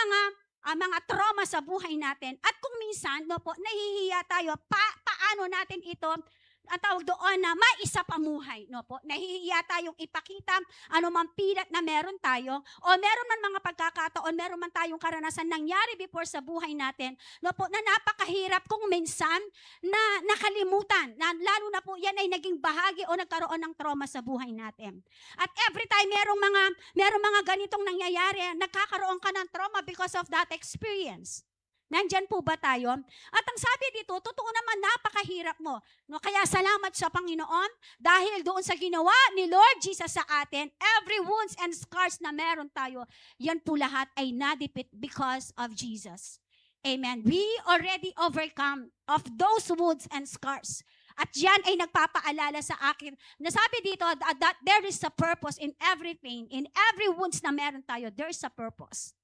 mga trauma sa buhay natin. At kung minsan, no po, nahihiya tayo, paano natin ito, ang tawag doon na maisapamuhay, no po. Nahihiya tayong ipakita anumang pilat na meron tayo o meron man mga pagkakataon, meron man tayong karanasan nangyari before sa buhay natin, no po, na napakahirap kung minsan na nakalimutan, na lalo na po yan ay naging bahagi o nagkaroon ng trauma sa buhay natin. At every time merong mga ganitong nangyayari, nagkakaroon ka ng trauma because of that experience. Nandyan po ba tayo? At ang sabi dito, totoo naman, napakahirap mo. No, kaya salamat sa Panginoon dahil doon sa ginawa ni Lord Jesus sa atin, every wounds and scars na meron tayo, yan po lahat ay nadipit because of Jesus. Amen. We already overcome of those wounds and scars. At yan ay nagpapaalala sa akin na sabi dito that there is a purpose in every pain, in every wounds na meron tayo, there is a purpose.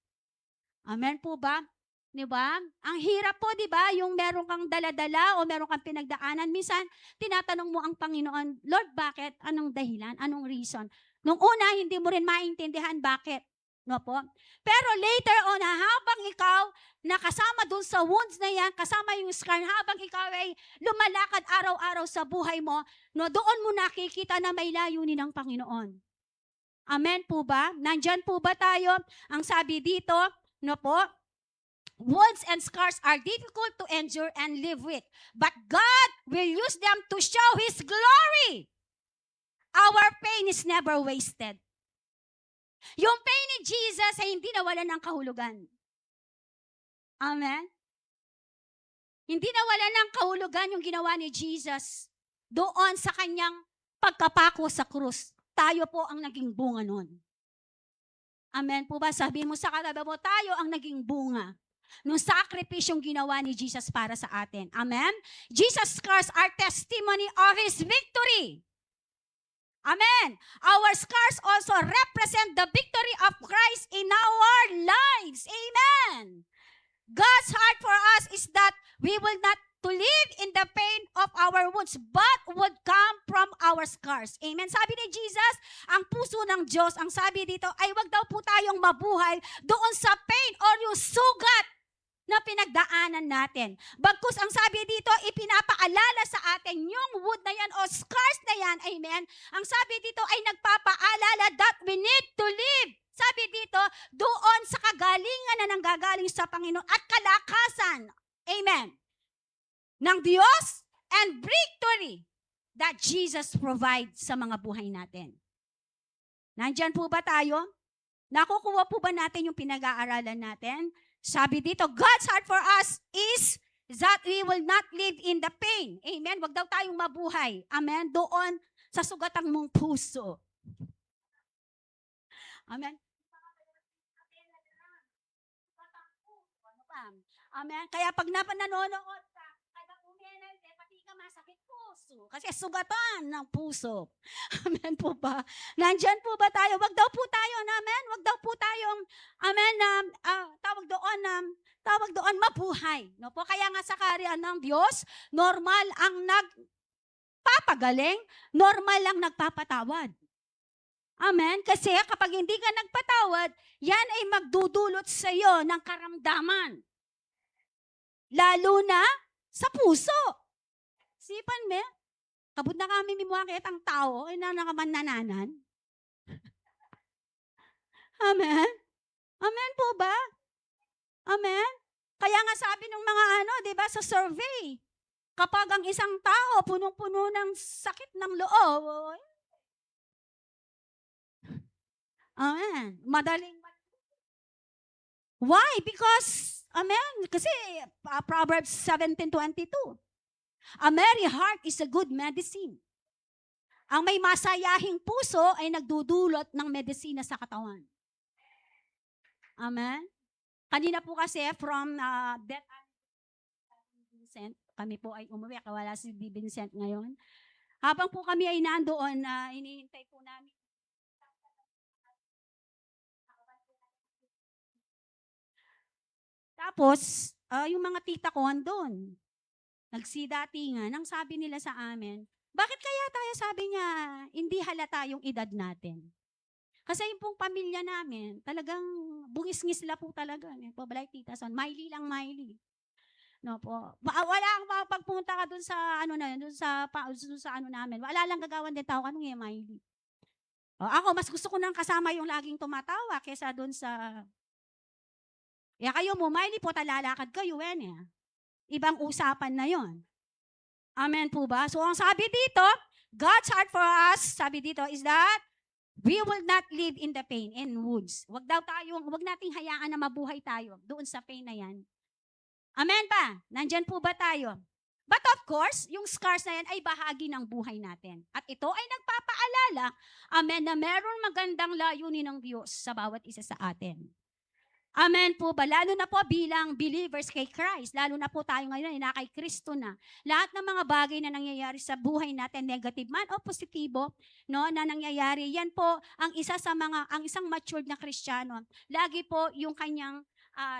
Amen po ba? Di ba? Ang hirap po, di ba? Yung meron kang daladala o meron kang pinagdaanan. Minsan, tinatanong mo ang Panginoon, Lord, bakit? Anong dahilan? Anong reason? Nung una, hindi mo rin maintindihan bakit. No po? Pero later on, habang ikaw nakasama dun sa wounds na yan, kasama yung scar, habang ikaw ay lumalakad araw-araw sa buhay mo, no, doon mo nakikita na may layunin ng Panginoon. Amen po ba? Nandyan po ba tayo? Ang sabi dito, no po, wounds and scars are difficult to endure and live with, but God will use them to show His glory. Our pain is never wasted. Yung pain ni Jesus ay hindi nawalan ng kahulugan. Amen? Hindi nawalan ng kahulugan yung ginawa ni Jesus doon sa kanyang pagkapako sa krus. Tayo po ang naging bunga nun. Amen po ba? Sabihin mo sa katabi mo, tayo ang naging bunga nung sakripisyong ginawa ni Jesus para sa atin. Amen? Jesus' scars are testimony of His victory. Amen. Our scars also represent the victory of Christ in our lives. Amen. God's heart for us is that we will not to live in the pain of our wounds, but would come from our scars. Amen. Sabi ni Jesus, ang puso ng Diyos, ang sabi dito, ay wag daw po tayong mabuhay doon sa pain or yung sugat na pinagdaanan natin. Bagkus ang sabi dito, ipinapaalala sa atin yung wound na yan o scars na yan, amen. Ang sabi dito ay nagpapaalala that we need to live. Sabi dito, doon sa kagalingan na nanggagaling sa Panginoon at kalakasan, amen, ng Diyos and victory that Jesus provides sa mga buhay natin. Nandyan po ba tayo? Nakukuha po ba natin yung pinag-aaralan natin? Sabi dito, God's heart for us is that we will not live in the pain. Amen? Huwag daw tayong mabuhay. Amen? Doon sa sugatang mong puso. Amen? Amen? Kaya pag nanonood ka, kada umenente, pati ka masakit puso. Kasi sugatan ng puso. Amen po ba? Nandyan po ba tayo? Wag daw po tayo, amen? Wag daw po tayong, amen, tawag doon, mabuhay. No po? Kaya nga sa kaharian ng Diyos, normal ang nagpapagaling, normal lang nagpapatawad. Amen? Kasi kapag hindi ka nagpatawad, yan ay magdudulot sa iyo ng karamdaman. Lalo na sa puso. Sipan me, kabut na kami mimuakit ang tao, ay nanaman. Amen? Amen po ba? Amen? Kaya nga sabi ng mga di ba, sa survey, kapag ang isang tao punong-puno ng sakit ng loob, amen, why? Because, amen, kasi Proverbs 17:22, a merry heart is a good medicine. Ang may masayahing puso ay nagdudulot ng medisina sa katawan. Amen? Kanina po kasi from Beth Vincent, kami po ay umuwi, wala si Di Vincent ngayon. Habang po kami ay nandoon, inihintay po namin. Tapos, yung mga tita ko andun, nagsidatingan, ang sabi nila sa amin, bakit kaya tayo, sabi niya, hindi halata yung edad natin? Kasi yung pong pamilya namin, talagang bungis-ngis la po talaga. Po, balay tita son, Miley lang Miley. No po. Wala ang pagpunta ka dun sa dun sa ano namin. Wala lang gagawan din tao kanong Miley. Ako mas gusto ko nang kasama yung laging tumatawa kaysa dun sa kayo mo Miley po talalakad kayo Ibang usapan na 'yon. Amen po ba? So ang sabi dito, God's heart for us, sabi dito is that we will not live in the pain and wounds. Wag nating hayaan na mabuhay tayo doon sa pain na yan. Amen ba? Nandyan po ba tayo? But of course, yung scars na yan ay bahagi ng buhay natin. At ito ay nagpapaalala, amen, na meron magandang layunin ng Diyos sa bawat isa sa atin. Amen po ba? Lalo na po bilang believers kay Christ, lalo na po tayo ngayon na kay Kristo na. Lahat ng mga bagay na nangyayari sa buhay natin, negative man o positibo, na nangyayari, yan po ang isang matured na Kristiyano. Lagi po yung kanyang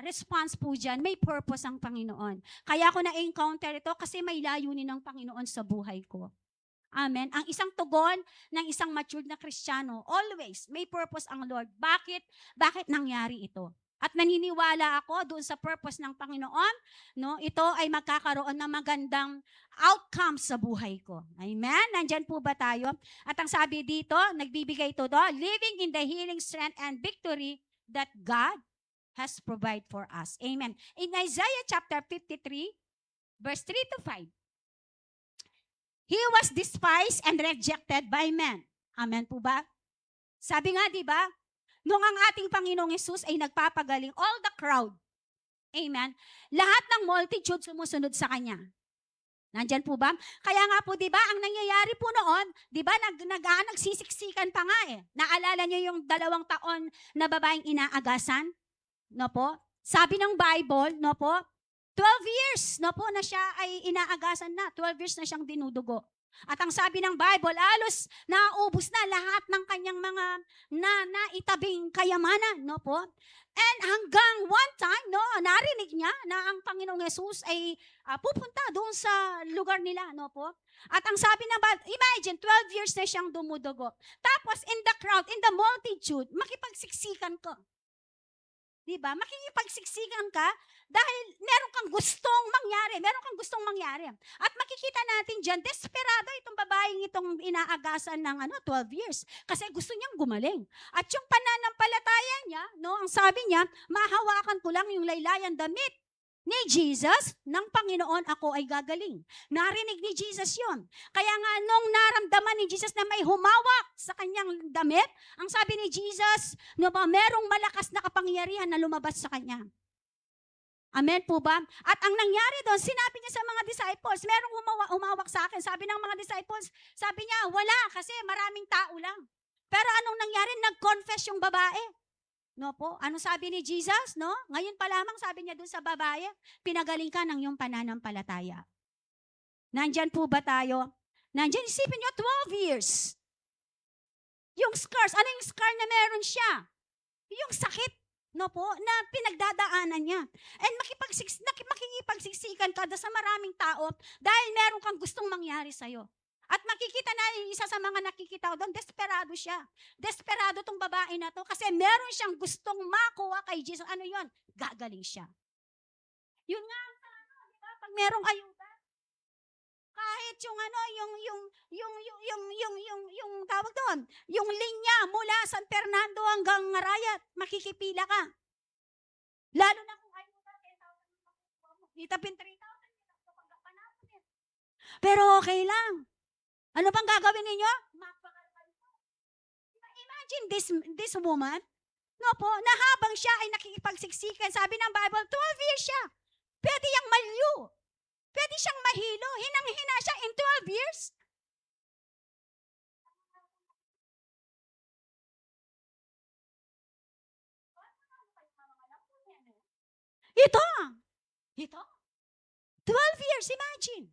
response po dyan, may purpose ang Panginoon. Kaya ako na-encounter ito kasi may layunin ng Panginoon sa buhay ko. Amen. Ang isang tugon ng isang matured na Kristiyano, always may purpose ang Lord. Bakit nangyari ito? At naniniwala ako doon sa purpose ng Panginoon, ito ay magkakaroon ng magandang outcome sa buhay ko. Amen? Nandyan po ba tayo? At ang sabi dito, nagbibigay ito living in the healing strength and victory that God has provided for us. Amen. In Isaiah chapter 53, verse 3 to 5, He was despised and rejected by men. Amen po ba? Sabi nga, di ba? Nung ang ating Panginoong Hesus ay nagpapagaling, all the crowd, amen, lahat ng multitude sumusunod sa Kanya. Nandyan po ba? Kaya nga po, di ba, ang nangyayari po noon, di ba, nagsisiksikan pa nga Naalala niyo yung 2 taon na babaeng inaagasan? No po? Sabi ng Bible, no po, 12 years, no po, na siya ay inaagasan na. 12 years na siyang dinudugo. At ang sabi ng Bible, alos naubos na lahat ng kanyang mga naitabing kayamanan, no po? And hanggang one time, narinig niya na ang Panginoong Hesus ay pupunta doon sa lugar nila, no po? At ang sabi ng Bible, imagine, 12 years na siyang dumudugo. Tapos in the crowd, in the multitude, makipagsiksikan ka. Diba? Makikipagsiksikan ka dahil meron kang gustong mangyari. At makikita natin dyan, desperado itong babaeng itong inaagasan ng 12 years. Kasi gusto niyang gumaling. At yung pananampalataya niya, ang sabi niya, mahawakan ko lang yung laylayan damit ni Jesus, ng Panginoon ako ay gagaling. Narinig ni Jesus yon. Kaya nga nung naramdaman ni Jesus na may humawak sa kanyang damit, ang sabi ni Jesus, merong malakas na kapangyarihan na lumabas sa kanya. Amen po ba? At ang nangyari doon, sinabi niya sa mga disciples, merong humawak sa akin. Sabi ng mga disciples, sabi niya, wala kasi maraming tao lang. Pero anong nangyari? Nag-confess yung babae. No po? Ano sabi ni Jesus? No? Ngayon pa lamang sabi niya doon sa babae, pinagaling ka ng iyong pananampalataya. Nandyan po ba tayo? Nandyan, isipin niyo, 12 years. Yung scars, ano yung scar na meron siya? Yung sakit, no po, na pinagdadaanan niya. And makikipagsiksikan ka sa maraming tao dahil meron kang gustong mangyari sa'yo. At makikita na isa sa mga nakikita ko doon, desperado siya. Desperado tong babae na to kasi meron siyang gustong makuha kay Jesus. Ano yon? Gagaling siya. Yun nga, di ba? Pag merong ayuda, kahit yung tawag doon, yung linya mula San Fernando hanggang Arayat, makikipila ka. Lalo na kung ayuda, 10,000 Itapin 3,000. Pero okay lang. Ano bang gagawin ninyo? Imagine this woman, no po, na habang siya ay nakikipagsiksikan, sabi ng Bible, 12 years siya. Pwede yang malyo. Pwede siyang mahilo. Hinang-hina siya in 12 years. Ito. 12 years, imagine.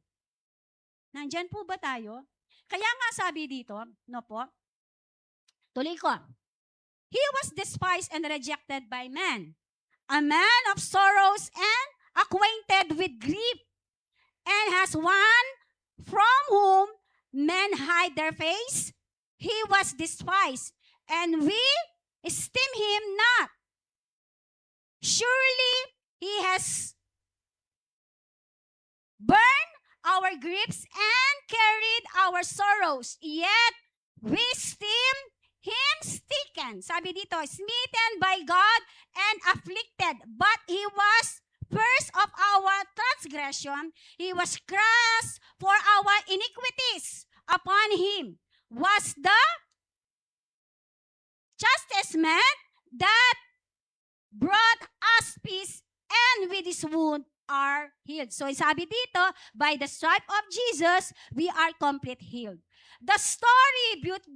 Nandyan po ba tayo? Kaya nga sabi dito, no po, tuloy ko, he was despised and rejected by men, a man of sorrows and acquainted with grief, and has one from whom men hide their face. He was despised, and we esteem him not. Surely he has burned our griefs and carried our sorrows, yet we esteem him stricken. Sabi dito, smitten by God and afflicted, but he was first of our transgression, he was crushed for our iniquities. Upon him was the chastisement that brought us peace, and with his wound are healed. So sabi dito, by the stripe of Jesus, we are complete healed. The true beauty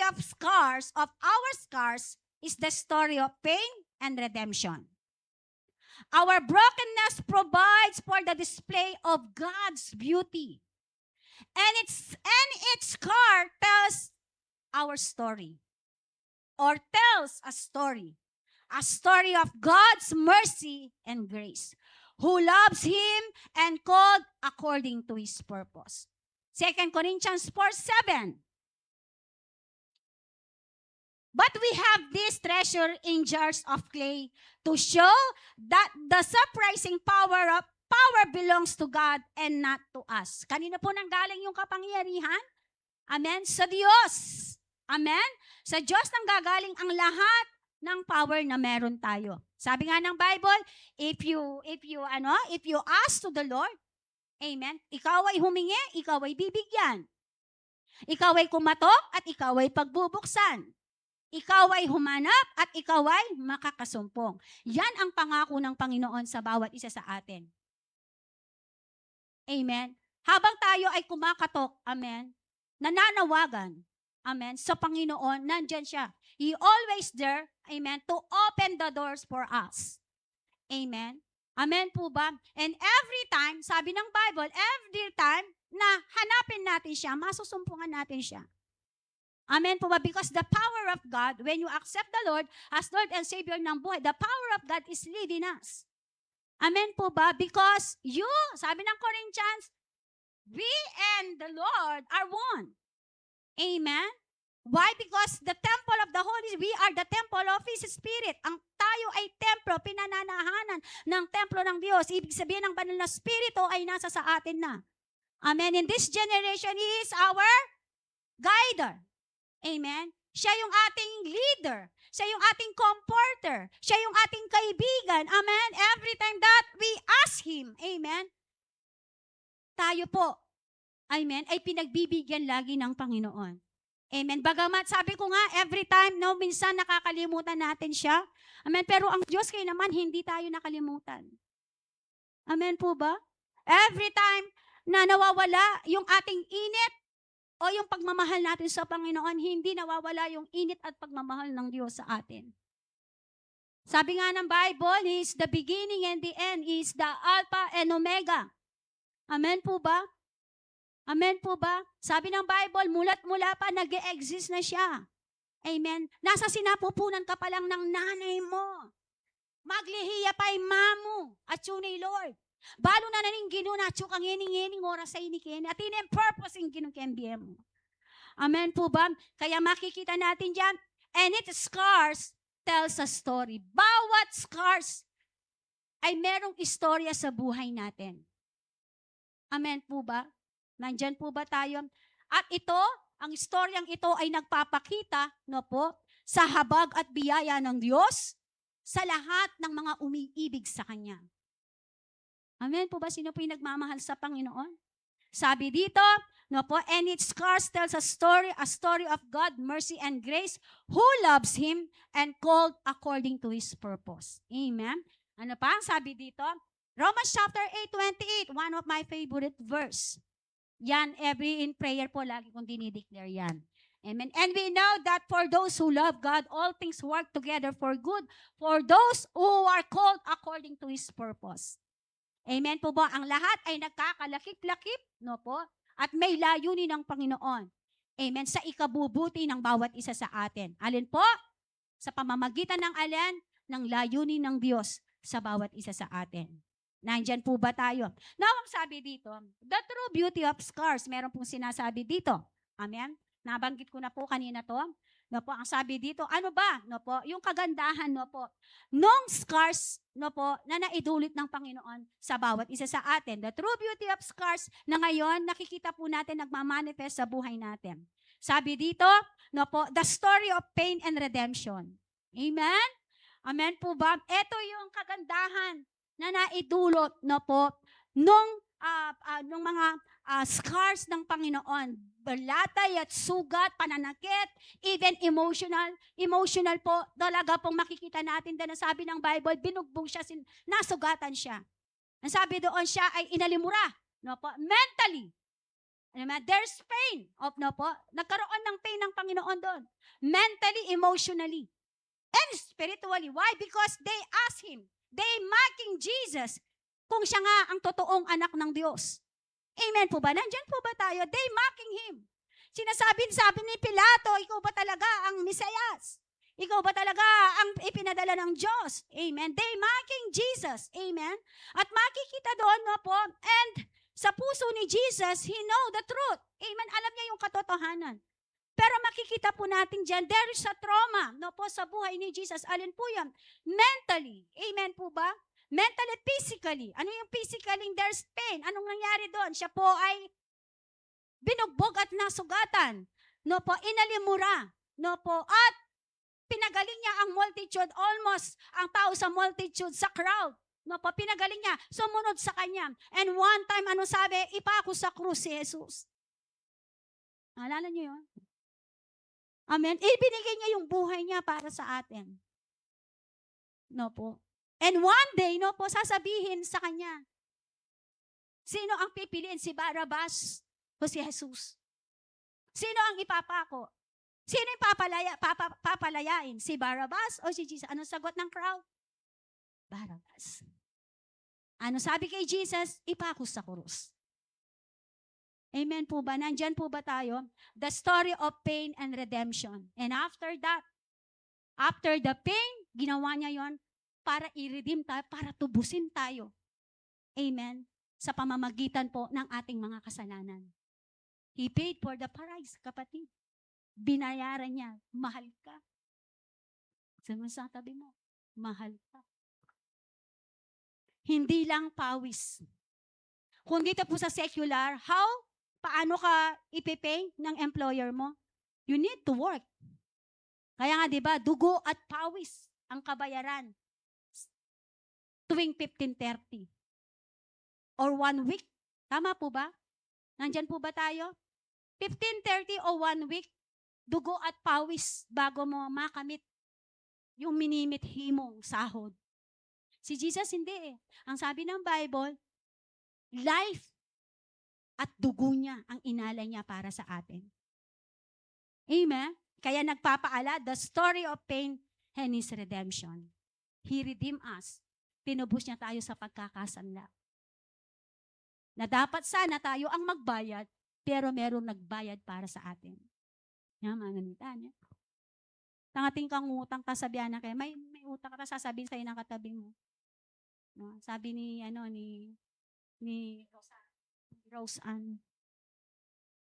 of our scars, is the story of pain and redemption. Our brokenness provides for the display of God's beauty. And its scar tells our story, or tells a story of God's mercy and grace, who loves him and called according to his purpose. 2 Corinthians 4:7. But we have this treasure in jars of clay to show that the surprising power belongs to God and not to us. Kanina po nanggaling yung kapangyarihan? Amen? Sa Diyos. Amen? Sa Diyos nang gagaling ang lahat ng power na meron tayo. Sabi nga ng Bible, if you ask to the Lord, amen, ikaw ay humingi, ikaw ay bibigyan. Ikaw ay kumatok at ikaw ay pagbubuksan. Ikaw ay humanap at ikaw ay makakasumpong. Yan ang pangako ng Panginoon sa bawat isa sa atin. Amen. Habang tayo ay kumakatok, amen, nananawagan, amen, sa Panginoon, nandyan siya. He always there, amen, to open the doors for us. Amen. Amen po ba? And every time, sabi ng Bible, every time na hanapin natin siya, masusumpungan natin siya. Amen po ba? Because the power of God, when you accept the Lord as Lord and Savior ng buhay, the power of God is living us. Amen po ba? Because you, sabi ng Corinthians, we and the Lord are one. Amen? Why? Because the temple of the Holy, we are the temple of His Spirit. Ang tayo ay templo, pinananahanan ng templo ng Diyos. Ibig sabihin ng banal na Spirito ay nasa sa atin na. Amen? In this generation, He is our guider. Amen? Siya yung ating leader. Siya yung ating comforter. Siya yung ating kaibigan. Amen? Every time that we ask Him, amen, tayo po, amen, ay pinagbibigyan lagi ng Panginoon. Amen. Bagamat sabi ko nga, every time, no, minsan nakakalimutan natin siya. Amen. Pero ang Diyos kayo naman, hindi tayo nakalimutan. Amen po ba? Every time na nawawala yung ating init o yung pagmamahal natin sa Panginoon, hindi nawawala yung init at pagmamahal ng Diyos sa atin. Sabi nga ng Bible, He is the beginning and the end. He is the Alpha and Omega. Amen po ba? Amen po ba? Sabi ng Bible, mula't-mula pa nag-e-exist na siya. Amen. Nasa sinapupunan ka pa lang ng nanay mo. Maglihiya pa'y mamu at yunay Lord. Balo na naning ginuna at yung ngining oras sa inikin at inin purpose yung ginukembie mo. Amen po ba? Kaya makikita natin dyan, and its scars tells a story. Bawat scars ay merong istorya sa buhay natin. Amen po ba? Nandyan po ba tayo? At ito, ang istoryang ito ay nagpapakita, no po, sa habag at biyaya ng Diyos, sa lahat ng mga umiibig sa Kanya. Amen po ba? Sino po yung nagmamahal sa Panginoon? Sabi dito, no po, and its scars tells a story of God, mercy and grace, who loves Him and called according to His purpose. Amen? Ano pa ang sabi dito? Romans chapter 8:28, one of my favorite verse. Yan, every in prayer po, lagi kong dinideclare yan. Amen. And we know that for those who love God, all things work together for good, for those who are called according to His purpose. Amen po ba? Ang lahat ay nagkakalakip-lakip, no po? At may layunin ng Panginoon. Amen. Sa ikabubuti ng bawat isa sa atin. Alin po? Sa pamamagitan ng alin? Ng layunin ng Diyos sa bawat isa sa atin. Nandyan po ba tayo? Now, ang sabi dito, the true beauty of scars, meron pong sinasabi dito. Amen? Nabanggit ko na po kanina to. No po, ang sabi dito, ano ba? No po, yung kagandahan, no po, nung scars, no po, na naidulot ng Panginoon sa bawat isa sa atin. The true beauty of scars na ngayon, nakikita po natin, nagmamanifest sa buhay natin. Sabi dito, no po, the story of pain and redemption. Amen? Amen po ba? Ito yung kagandahan na naidulot, no po, nung mga scars ng Panginoon, balatay at sugat, pananakit, even emotional po, talaga pong makikita natin na sabi ng Bible, binugbog siya, nasugatan siya. Ang sabi doon, siya ay inalimura, no po, mentally. There's pain, no po, nagkaroon ng pain ng Panginoon doon. Mentally, emotionally, and spiritually. Why? Because they asked Him, they mocking Jesus, kung siya nga ang totoong anak ng Diyos. Amen po ba? Nandyan po ba tayo? They mocking Him. Sabi ni Pilato, ikaw ba talaga ang Mesiyas? Ikaw ba talaga ang ipinadala ng Diyos? Amen. They mocking Jesus. Amen. At makikita doon, no po, and sa puso ni Jesus, He know the truth. Amen. Alam niya yung katotohanan. Pero makikita po natin dyan, there is a trauma, no po, sa buhay ni Jesus. Alin po yan? Mentally. Amen po ba? Mentally, physically. Ano yung physically? There's pain. Anong nangyari doon? Siya po ay binugbog at nasugatan. No po, inalimura. No po, at pinagaling niya ang multitude, almost ang tao sa multitude, sa crowd. No po, pinagaling niya, sumunod sa kanya. And one time, ano sabi? Ipako sa krus si Jesus. Alala niyo yun? Amen. Ibinigay niya yung buhay niya para sa atin. No po. And one day, no po, sasabihin sa kanya, sino ang pipiliin? Si Barabas o si Jesus? Sino ang ipapako? Sino yung papalayain? Si Barabas o si Jesus? Anong sagot ng crowd? Barabas. Ano sabi kay Jesus? Ipako sa krus. Amen po ba? Nandyan po ba tayo? The story of pain and redemption. And after that, after the pain, ginawa niya yon para i-redeem tayo, para tubusin tayo. Amen? Sa pamamagitan po ng ating mga kasalanan. He paid for the price, kapatid. Binayaran niya, mahal ka. Sabi sa tabi mo, mahal ka. Hindi lang pawis. Kung dito po sa secular, paano ka ipipay ng employer mo? You need to work. Kaya nga, di ba, dugo at pawis ang kabayaran tuwing 15:30 or 1 week. Tama po ba? Nandyan po ba tayo? 15:30 o 1 week, dugo at pawis bago mo makamit yung minimithi mong sahod. Si Jesus hindi eh. Ang sabi ng Bible, life at dugo niya ang inalay niya para sa atin. Amen? Kaya nagpapaala, the story of pain and His redemption. He redeemed us. Tinubos niya tayo sa pagkakasanla. Na dapat sana tayo ang magbayad, pero merong nagbayad para sa atin. Yan, mga ganita niya. Tangating kang utang, kasabihan na kayo, may utang ka, sasabihin sa'yo ng katabi mo. No? Sabi ni Rose Ann.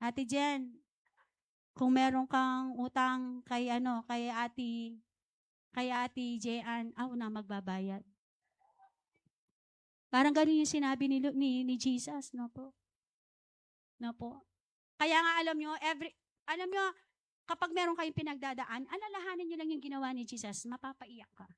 Ate Jen, kung meron kang utang kay Ate Jean, ako na magbabayad. Parang ganun yung sinabi ni Jesus, no po? No po? Kaya nga alam nyo, kapag meron kayong pinagdadaan, alalahanin nyo lang yung ginawa ni Jesus, mapapaiyak ka.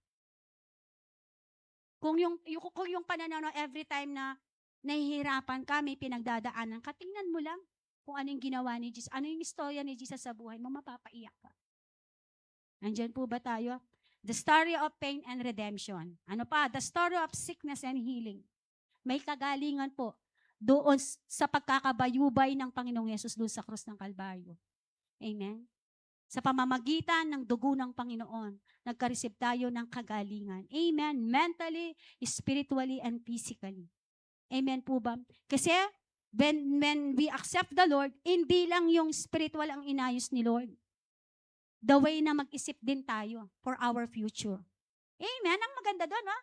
Kung yung pananaw every time na nahihirapan ka, may pinagdadaanan ka, tingnan mo lang kung ano yung ginawa ni Jesus. Ano yung istorya ni Jesus sa buhay mo, mapapaiyak ka. Nandyan po ba tayo? The story of pain and redemption. Ano pa? The story of sickness and healing. May kagalingan po doon sa pagkakabayubay ng Panginoong Yesus doon sa krus ng Kalbaryo. Amen? Sa pamamagitan ng dugo ng Panginoon, nagka-receive tayo ng kagalingan. Amen? Mentally, spiritually, and physically. Amen po ba? Kasi when we accept the Lord, hindi lang yung spiritual ang inayos ni Lord. The way na mag-isip din tayo for our future. Amen? Ang maganda doon, ha?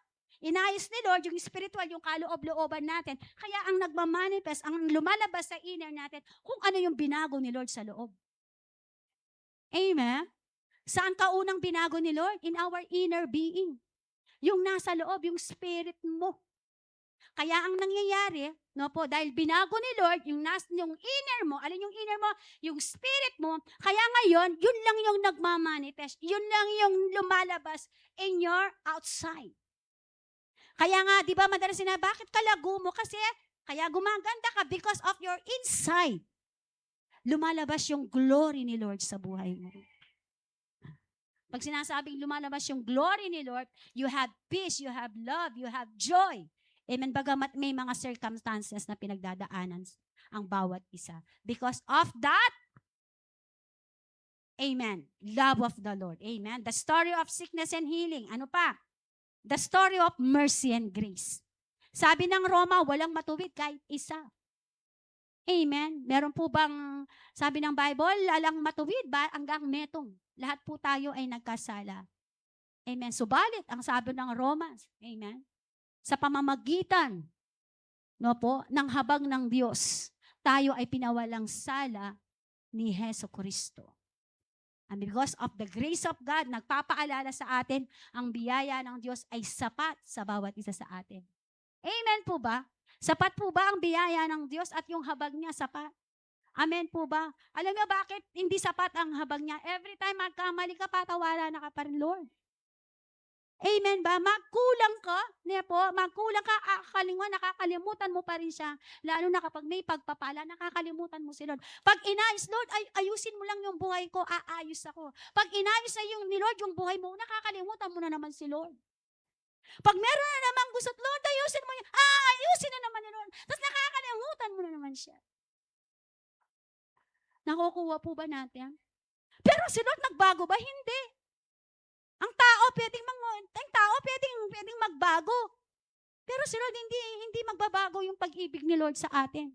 Inayos ni Lord yung spiritual, yung kaloob-looban natin. Kaya ang nagmamanifest, ang lumalabas sa inner natin, kung ano yung binago ni Lord sa loob. Amen? Saan ka unang binago ni Lord? In our inner being. Yung nasa loob, yung spirit mo. Kaya ang nangyayari, no po, dahil binago ni Lord, yung inner mo, alin yung inner mo? Yung spirit mo, kaya ngayon, yun lang yung nagmamanifest. Yun lang yung lumalabas in your outside. Kaya nga, di ba madalas sinabi, bakit ka lago mo? Kasi, kaya gumaganda ka because of your inside. Lumalabas yung glory ni Lord sa buhay mo. Pag sinasabing lumalabas yung glory ni Lord, you have peace, you have love, you have joy. Amen. Bagamat may mga circumstances na pinagdadaanan ang bawat isa. Because of that, amen, love of the Lord. Amen. The story of sickness and healing. Ano pa? The story of mercy and grace. Sabi ng Roma, walang matuwid kahit isa. Amen. Meron po bang, sabi ng Bible, lalang matuwid ba hanggang metong? Lahat po tayo ay nagkasala. Amen. Subalit, ang sabi ng Romans, amen, sa pamamagitan, no po, ng habag ng Diyos, tayo ay pinawalang sala ni Hesus Kristo. And because of the grace of God, nagpapaalala sa atin, ang biyaya ng Diyos ay sapat sa bawat isa sa atin. Amen po ba? Sapat po ba ang biyaya ng Diyos at yung habag niya sapat? Amen po ba? Alam niyo bakit hindi sapat ang habag niya? Every time magkamali ka, patawaran na ka pa rin, Lord. Amen ba? Magkulang ka, nakakalimutan mo pa rin siya. Lalo na kapag may pagpapala, nakakalimutan mo si Lord. Pag inayos, Lord, ay ayusin mo lang yung buhay ko, aayos ako. Pag inayos na yung ni Lord yung buhay mo, nakakalimutan mo na naman si Lord. Pag meron na naman gusto, Lord, ayusin mo yan, ayusin na naman ni Lord. Tapos nakakalimutan mo na naman siya. Nakukuha po ba natin? Pero si Lord nagbago ba? Hindi. Ang tao pwedeng magbago. Pero si Lord hindi magbabago yung pag-ibig ni Lord sa atin.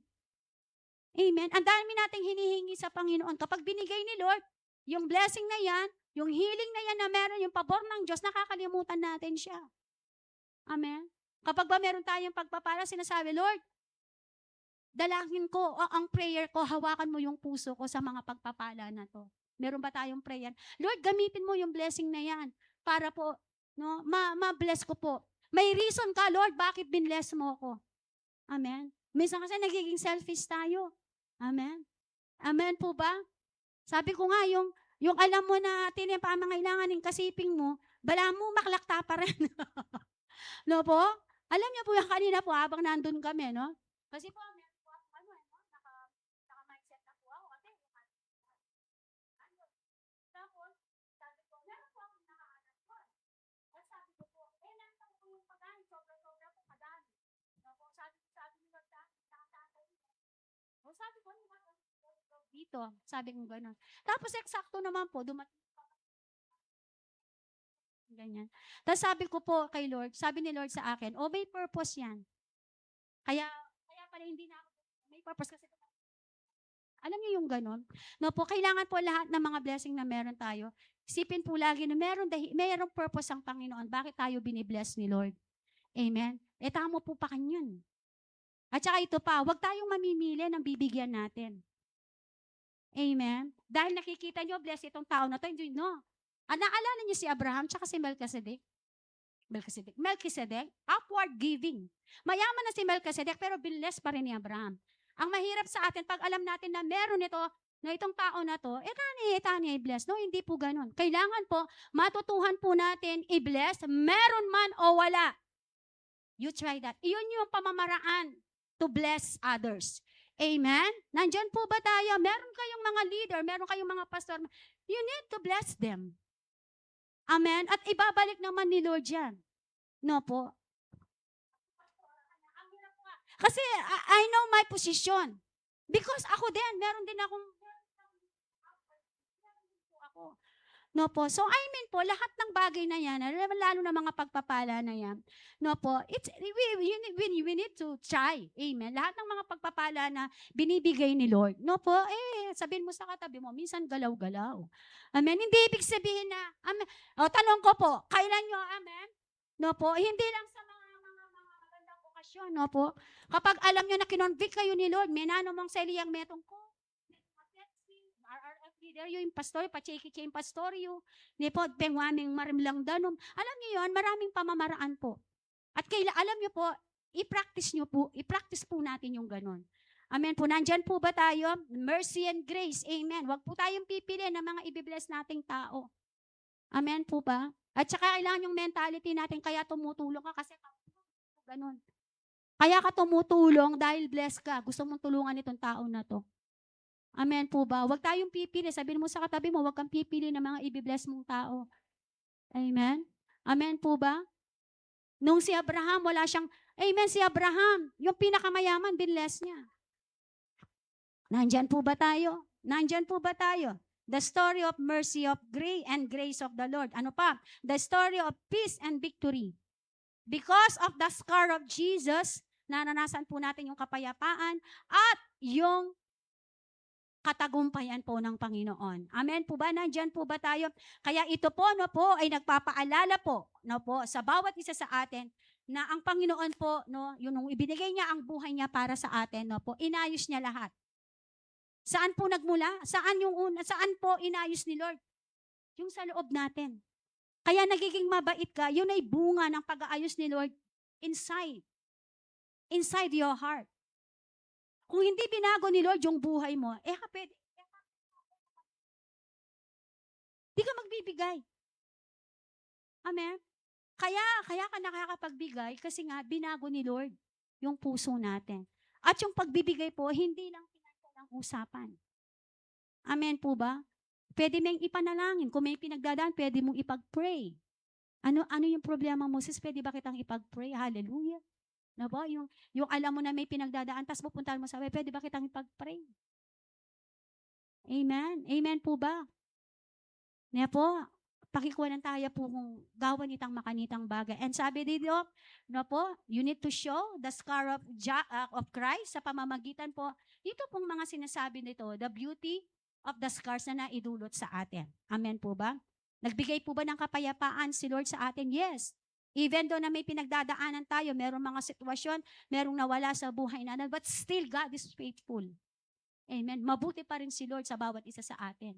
Amen. Ang dami nating hinihingi sa Panginoon. Kapag binigay ni Lord, yung blessing na yan, yung healing na yan na meron, yung pabor ng Diyos, nakakalimutan natin siya. Amen. Kapag ba meron tayong pagpapala, sinasabi, Lord, dalangin ko, ang prayer ko, hawakan mo yung puso ko sa mga pagpapala na to. Meron ba tayong prayer? Lord, gamitin mo yung blessing na yan para po, no, ma-bless ko po. May reason ka, Lord, bakit binless mo ako? Amen. Minsan kasi nagiging selfish tayo. Amen. Amen po ba? Sabi ko nga, yung alam mo na yung pamangailangan ng kasiping mo, bala mo, maklakta pa rin. No po? Alam niyo po yung kanina po, habang nandun kami, no? Kasi po, meron po ako, naka-mindset na po ako. Kasi, tapos, sabi ko, meron po akong nakaanak ko. At sabi ko po, meron po yung pagkain, sobra-sobra po kadami. No po, sabi nila sa akin, nakakatay niya. O sabi ko, dito, sabi ko gano'n. Tapos, eksakto naman po, dumating ganyan. Tapos sabi ko po kay Lord, sabi ni Lord sa akin, may purpose yan. Kaya pala hindi na ako, may purpose kasi. Alam niyo yung ganon? No po, kailangan po lahat ng mga blessing na meron tayo, isipin po lagi na merong purpose ang Panginoon. Bakit tayo binibless ni Lord? Amen? Tama po pa kanyan. At saka ito pa, huwag tayong mamimili ng bibigyan natin. Amen? Dahil nakikita niyo, bless itong tao na to, hindi, no. Naalala niyo si Abraham tsaka si Melchizedek? Melchizedek, upward giving. Mayaman na si Melchizedek pero binless pa rin ni Abraham. Ang mahirap sa atin, pag alam natin na meron ito, na itong tao na to, tani i-bless. No, hindi po ganun. Kailangan po, matutuhan po natin i-bless, meron man o wala. You try that. Iyon yung pamamaraan to bless others. Amen? Nandyan po ba tayo? Meron kayong mga leader, meron kayong mga pastor. You need to bless them. Amen? At ibabalik naman ni Lord yan. No po? Kasi I know my position. Because ako din, meron din akong ako. No po. So I mean po, lahat ng bagay na yan, lalo na mga pagpapala na yan, no po, we need to try. Amen. Lahat ng mga pagpapala na binibigay ni Lord, no po, sabihin mo sa katabi mo, minsan galaw-galaw. Amen. Hindi ibig sabihin na, amen. O, tanong ko po, kailan nyo, amen? No po, hindi lang sa mga magandang okasyon, no po. Kapag alam nyo na kinonvict kayo ni Lord, menano mong sa iliyang metong ko, RRF leader yung pastor, pacheki yung pastor yung nipo, pengwaming marimlang danom. Alam niyo yon, maraming pamamaraan po. At alam niyo po, i-practice po natin yung ganun. Amen po, nandyan po ba tayo? Mercy and grace, amen. Huwag po tayong pipili ng mga ibibless nating tao. Amen po ba? At saka kailangan yung mentality natin, kaya tumutulong ka kasi ganun. Kaya ka tumutulong dahil blessed ka. Gusto mong tulungan itong tao na to. Amen po ba? Huwag tayong pipili. Sabihin mo sa katabi mo, huwag kang pipili ng mga ibibless mong tao. Amen? Amen po ba? Nung si Abraham, wala siyang, amen, si Abraham, yung pinakamayaman, binless niya. Nandyan po ba tayo? Nandyan po ba tayo? The story of mercy of grace and grace of the Lord. Ano pa? The story of peace and victory. Because of the scar of Jesus, naranasan po natin yung kapayapaan at yung katagumpayan po ng Panginoon. Amen po ba? Nandyan po ba tayo? Kaya ito po, no po, ay nagpapaalala po, no po, sa bawat isa sa atin, na ang Panginoon po, no, yung ibinigay niya ang buhay niya para sa atin, no po, inayos niya lahat. Saan po nagmula? Saan po inayos ni Lord? Yung sa loob natin. Kaya nagiging mabait ka, yun ay bunga ng pag-aayos ni Lord inside your heart. Kung hindi binago ni Lord yung buhay mo, pwede. Di ka magbibigay. Amen? Kaya ka nakakapagbigay kasi nga binago ni Lord yung puso natin. At yung pagbibigay po, hindi lang pinagdalang usapan. Amen po ba? Pwede mong ipanalangin. Kung may pinagdadaan, pwede mong ipag-pray. Ano yung problema mo? Sis, pwede ba kitang ipag-pray? Hallelujah. Na ba? Yung alam mo na may pinagdadaan, tapos pupuntahan mo sa pwede ba kitang ipag-pray? Amen? Amen po ba? Nga po, pakikuha ng tayo po kung gawan itang makanitang bagay. And sabi dito, no po, you need to show the scar of Christ sa pamamagitan po. Dito pong mga sinasabi nito, the beauty of the scars na naidulot sa atin. Amen po ba? Nagbigay po ba ng kapayapaan si Lord sa atin? Yes. Even though na may pinagdadaanan tayo, merong mga sitwasyon, merong nawala sa buhay natin, but still God is faithful. Amen. Mabuti pa rin si Lord sa bawat isa sa atin.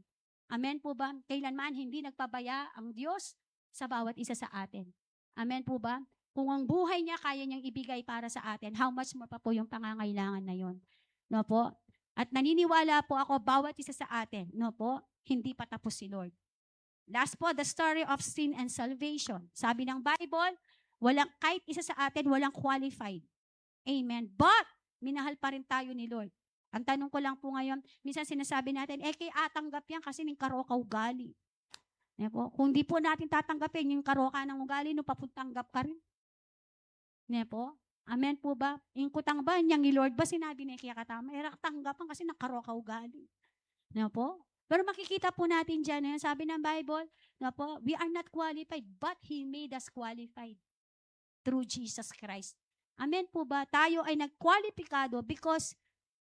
Amen po ba? Kailanman hindi nagpabaya ang Diyos sa bawat isa sa atin. Amen po ba? Kung ang buhay niya kaya niyang ibigay para sa atin, how much more pa po yung pangangailangan na yon? No po? At naniniwala po ako, bawat isa sa atin, no po, hindi pa tapos si Lord. Last po, the story of sin and salvation. Sabi ng Bible, kahit isa sa atin, walang qualified. Amen. But, minahal pa rin tayo ni Lord. Ang tanong ko lang po ngayon, minsan sinasabi natin, kay atanggap yan kasi ng karoka ugali. Kung di po natin tatanggapin yung karoka ng ugali, no, papuntanggap ka rin. Po? Amen po ba? Yung kutang ba, niyang ni Lord ba, sinabi niya kaya katama, tanggapan kasi ng karoka ugali. Po? Pero makikita po natin dyan, sabi ng Bible, na po, we are not qualified, but He made us qualified through Jesus Christ. Amen po ba? Tayo ay nagkwalipikado because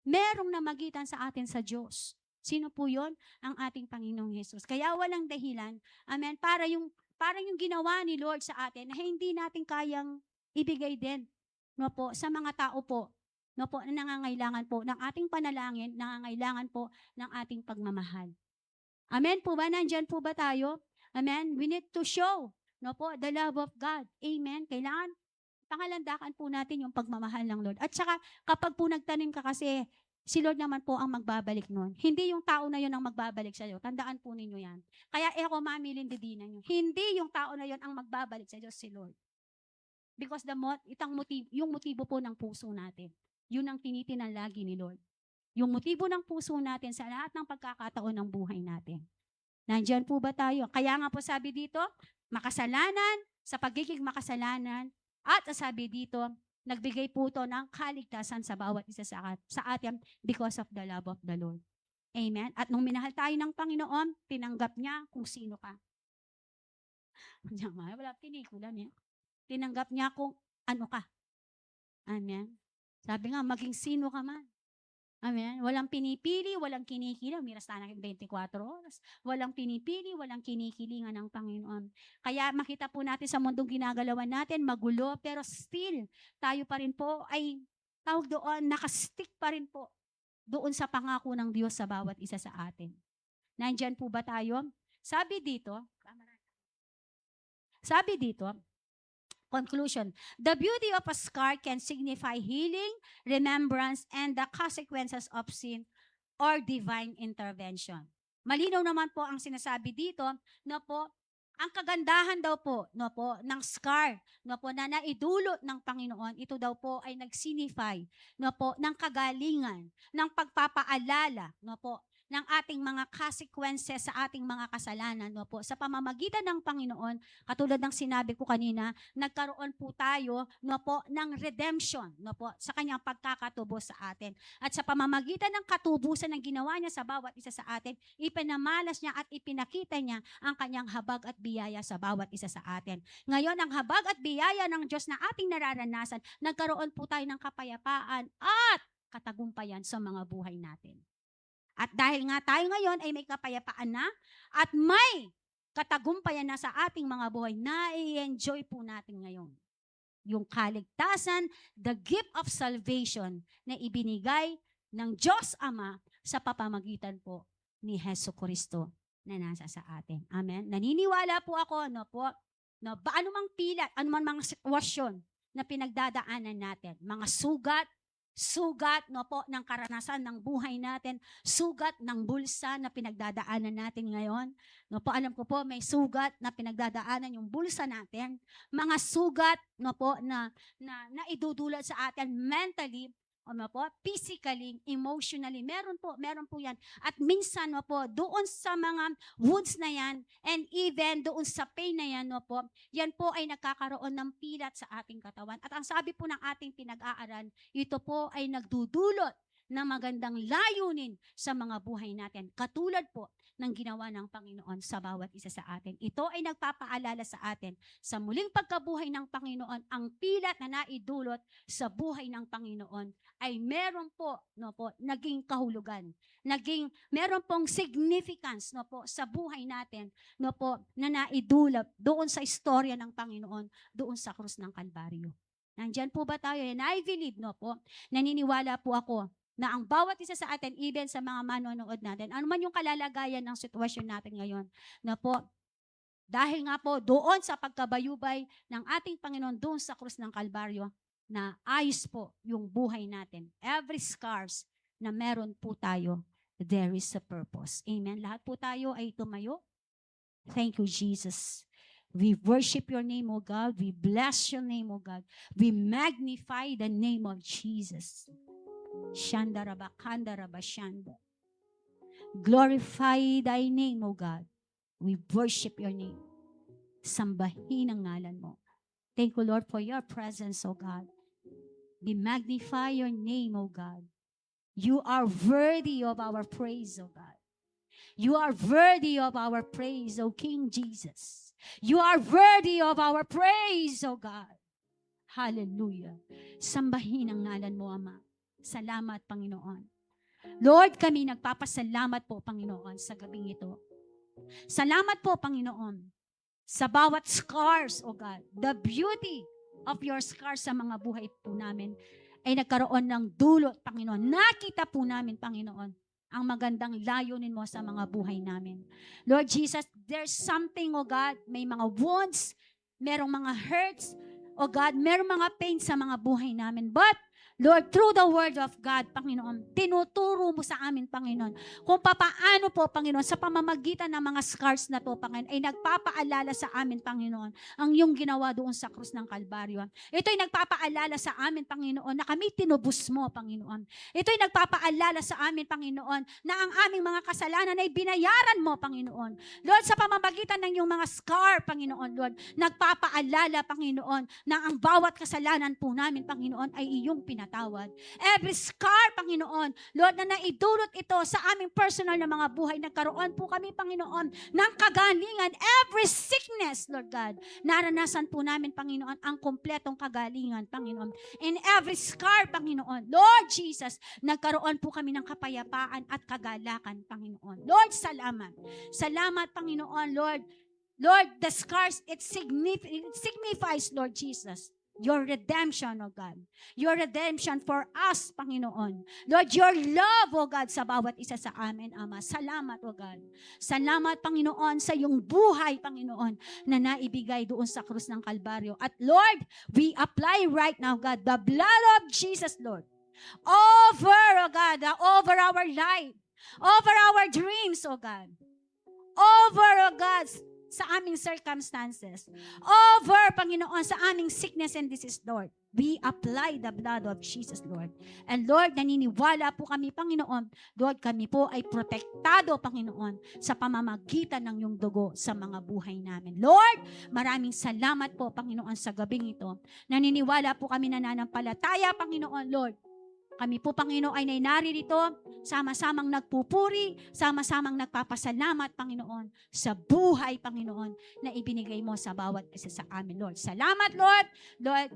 merong namagitan sa atin sa Diyos. Sino po yon? Ang ating Panginoong Hesus. Kaya walang dahilan, amen, para yung ginawa ni Lord sa atin na hindi natin kayang ibigay din, no po, sa mga tao po, no po, na nangangailangan po ng ating panalangin, nangangailangan po ng ating pagmamahal. Amen po ba? Nandyan po ba tayo? Amen? We need to show, no po, the love of God. Amen? Kailangan pangalandakan po natin yung pagmamahal ng Lord. At saka, kapag po nagtanim ka kasi, si Lord naman po ang magbabalik nun. Hindi yung tao na yun ang magbabalik sa iyo. Tandaan po ninyo yan. Kaya mami, lindidinan nyo. Hindi yung tao na yun ang magbabalik sa Diyos, si Lord. Because yung motibo po ng puso natin, yun ang tinitinan lagi ni Lord. Yung motibo ng puso natin sa lahat ng pagkakataon ng buhay natin. Nandyan po ba tayo? Kaya nga po sabi dito, makasalanan, sa pagiging makasalanan, at sabi dito, nagbigay po ito ng kaligtasan sa bawat isa sa atin because of the love of the Lord. Amen? At nung minahal tayo ng Panginoon, tinanggap niya kung sino ka. Wala tinikula niya. Tinanggap niya kung ano ka. Amen? Sabi nga, maging sino ka man. Amen? Walang pinipili, walang kinikilang. Miras tayo ng 24 oras. Walang pinipili, walang kinikilingan ng Panginoon. Kaya makita po natin sa mundong ginagalawan natin, magulo, pero still, tayo pa rin po ay, tawag doon, nakastick pa rin po doon sa pangako ng Diyos sa bawat isa sa atin. Nandyan po ba tayo? Sabi dito, conclusion, the beauty of a scar can signify healing, remembrance, and the consequences of sin or divine intervention. Malinaw naman po ang sinasabi dito, no po, ang kagandahan daw po, no po, ng scar, no po, na naidulot ng Panginoon, ito daw po ay nag-signify, no po, ng kagalingan, ng pagpapaalala, no po, ng ating mga consequences sa ating mga kasalanan, no po. Sa pamamagitan ng Panginoon, katulad ng sinabi ko kanina, nagkaroon po tayo, no po, ng redemption, no po, sa kanyang pagkakatubos sa atin. At sa pamamagitan ng katubusan ng ginawa niya sa bawat isa sa atin, ipinamalas niya at ipinakita niya ang kanyang habag at biyaya sa bawat isa sa atin. Ngayon, ang habag at biyaya ng Diyos na ating nararanasan, nagkaroon po tayo ng kapayapaan at katagumpayan sa mga buhay natin. At dahil nga tayo ngayon ay may kapayapaan na at may katagumpayan na sa ating mga buhay, na i-enjoy po natin ngayon. Yung kaligtasan, the gift of salvation na ibinigay ng Diyos Ama sa papamagitan po ni Jesucristo na nasa sa atin. Amen? Naniniwala po ako, no po, no, anumang pilat, anumang mga sitwasyon na pinagdadaanan natin, mga sugat no po ng karanasan ng buhay natin, sugat ng bulsa na pinagdadaanan natin ngayon. No po, alam ko po may sugat na pinagdadaanan yung bulsa natin, mga sugat no po na idudulot sa atin mentally, no po, physically, emotionally, meron po yan. At minsan no po, doon sa mga wounds na yan, and even doon sa pain na yan, no po, yan po ay nagkakaroon ng pilat sa ating katawan. At ang sabi po ng ating pinag-aaral, ito po ay nagdudulot ng magandang layunin sa mga buhay natin. Katulad po ng ginawa ng Panginoon sa bawat isa sa atin. Ito ay nagpapaalala sa atin sa muling pagkabuhay ng Panginoon, ang pilat na naidulot sa buhay ng Panginoon ay meron po, no po, naging kahulugan. Meron pong significance, no po, sa buhay natin, no po, na naidulot doon sa istorya ng Panginoon, doon sa krus ng Kalbaryo. Nandyan po ba tayo? And I believe, no po, naniniwala po ako na ang bawat isa sa atin, even sa mga manonood natin, ano man yung kalalagayan ng sitwasyon natin ngayon, na po, dahil nga po doon sa pagkabayubay ng ating Panginoon doon sa krus ng Kalbaryo, na ayos po yung buhay natin. Every scars na meron po tayo, there is a purpose. Amen. Lahat po tayo ay tumayo. Thank you, Jesus. We worship your name, O God. We bless your name, O God. We magnify the name of Jesus. Shanda raba, kanda raba, shanda. Glorify thy name, O God. We worship your name. Sambahin ang ngalan mo. Thank you, Lord, for your presence, O God. We magnify your name, O God. You are worthy of our praise, O God. You are worthy of our praise, O King Jesus. You are worthy of our praise, O God. Hallelujah. Sambahin ang ngalan mo, Ama. Salamat, Panginoon. Lord, kami nagpapasalamat po, Panginoon, sa gabing ito. Salamat po, Panginoon, sa bawat scars, O God. The beauty of your scars sa mga buhay po namin ay nagkaroon ng dulot, Panginoon. Nakita po namin, Panginoon, ang magandang layunin mo sa mga buhay namin. Lord Jesus, there's something, O God, may mga wounds, merong mga hurts, O God, merong mga pain sa mga buhay namin. But Lord, through the Word of God, Panginoon, tinuturo mo sa amin, Panginoon, kung papaano po, Panginoon, sa pamamagitan ng mga scars na to, Panginoon, ay nagpapaalala sa amin, Panginoon, ang iyong ginawa doon sa krus ng Kalbaryo. Ito'y nagpapaalala sa amin, Panginoon, na kami tinubos mo, Panginoon. Ito'y nagpapaalala sa amin, Panginoon, na ang aming mga kasalanan ay binayaran mo, Panginoon. Lord, sa pamamagitan ng iyong mga scar, Panginoon, Lord, nagpapaalala, Panginoon, na ang bawat kasalanan po namin, Panginoon, ay iyong pinatawad. Every scar, Panginoon, Lord, na naidulot ito sa aming personal na mga buhay, nagkaroon po kami, Panginoon, ng kagalingan. Every sickness, Lord God, naranasan po namin, Panginoon, ang kompletong kagalingan, Panginoon. In every scar, Panginoon, Lord Jesus, nagkaroon po kami ng kapayapaan at kagalakan, Panginoon. Lord, salamat. Salamat, Panginoon, Lord. Lord, the scars, it signifies, Lord Jesus, your redemption, O God. Your redemption for us, Panginoon. Lord, your love, O God, sa bawat isa sa amin, Ama. Salamat, O God. Salamat, Panginoon, sa iyong buhay, Panginoon, na naibigay doon sa krus ng Kalbaryo. At Lord, we apply right now, God, the blood of Jesus, Lord, over, O God, over our life, over our dreams, O God, over, O God, sa aming circumstances, over, Panginoon, sa aming sickness and disease, Lord. We apply the blood of Jesus, Lord. And Lord, naniniwala po kami, Panginoon, Lord, kami po ay protektado, Panginoon, sa pamamagitan ng iyong dugo sa mga buhay namin. Lord, maraming salamat po, Panginoon, sa gabing ito. Naniniwala po kami nananampalataya, Panginoon, Lord. Kami po, Panginoon, ay naririto, sama-samang nagpupuri, sama-samang nagpapasalamat, Panginoon, sa buhay, Panginoon, na ibinigay mo sa bawat isa sa amin, Lord. Salamat, Lord. Lord,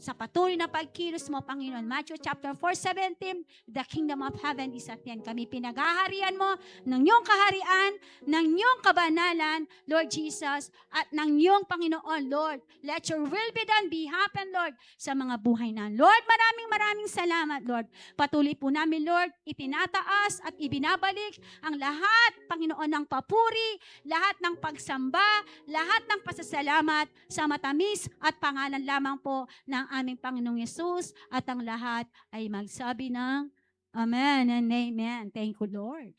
sa patuloy na pagkilos mo, Panginoon. Matthew chapter 4:17, the kingdom of heaven is at hand. Kami pinaghaharian mo ng iyong kaharian, ng iyong kabanalan, Lord Jesus, at ng iyong Panginoon, Lord. Let your will be done, be happen, Lord, sa mga buhay na. Lord, maraming salamat, Lord. Patuloy po namin, Lord, itinataas at ibinabalik ang lahat, Panginoon, ng papuri, lahat ng pagsamba, lahat ng pasasalamat sa matamis at pangalan lamang po ng aming Panginoong Yesus, at ang lahat ay magsabi ng Amen and Amen. Thank you, Lord.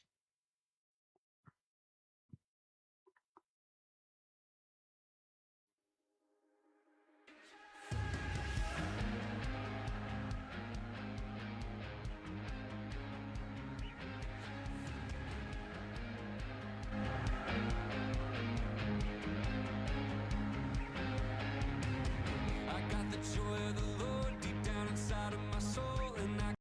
I got the joy of the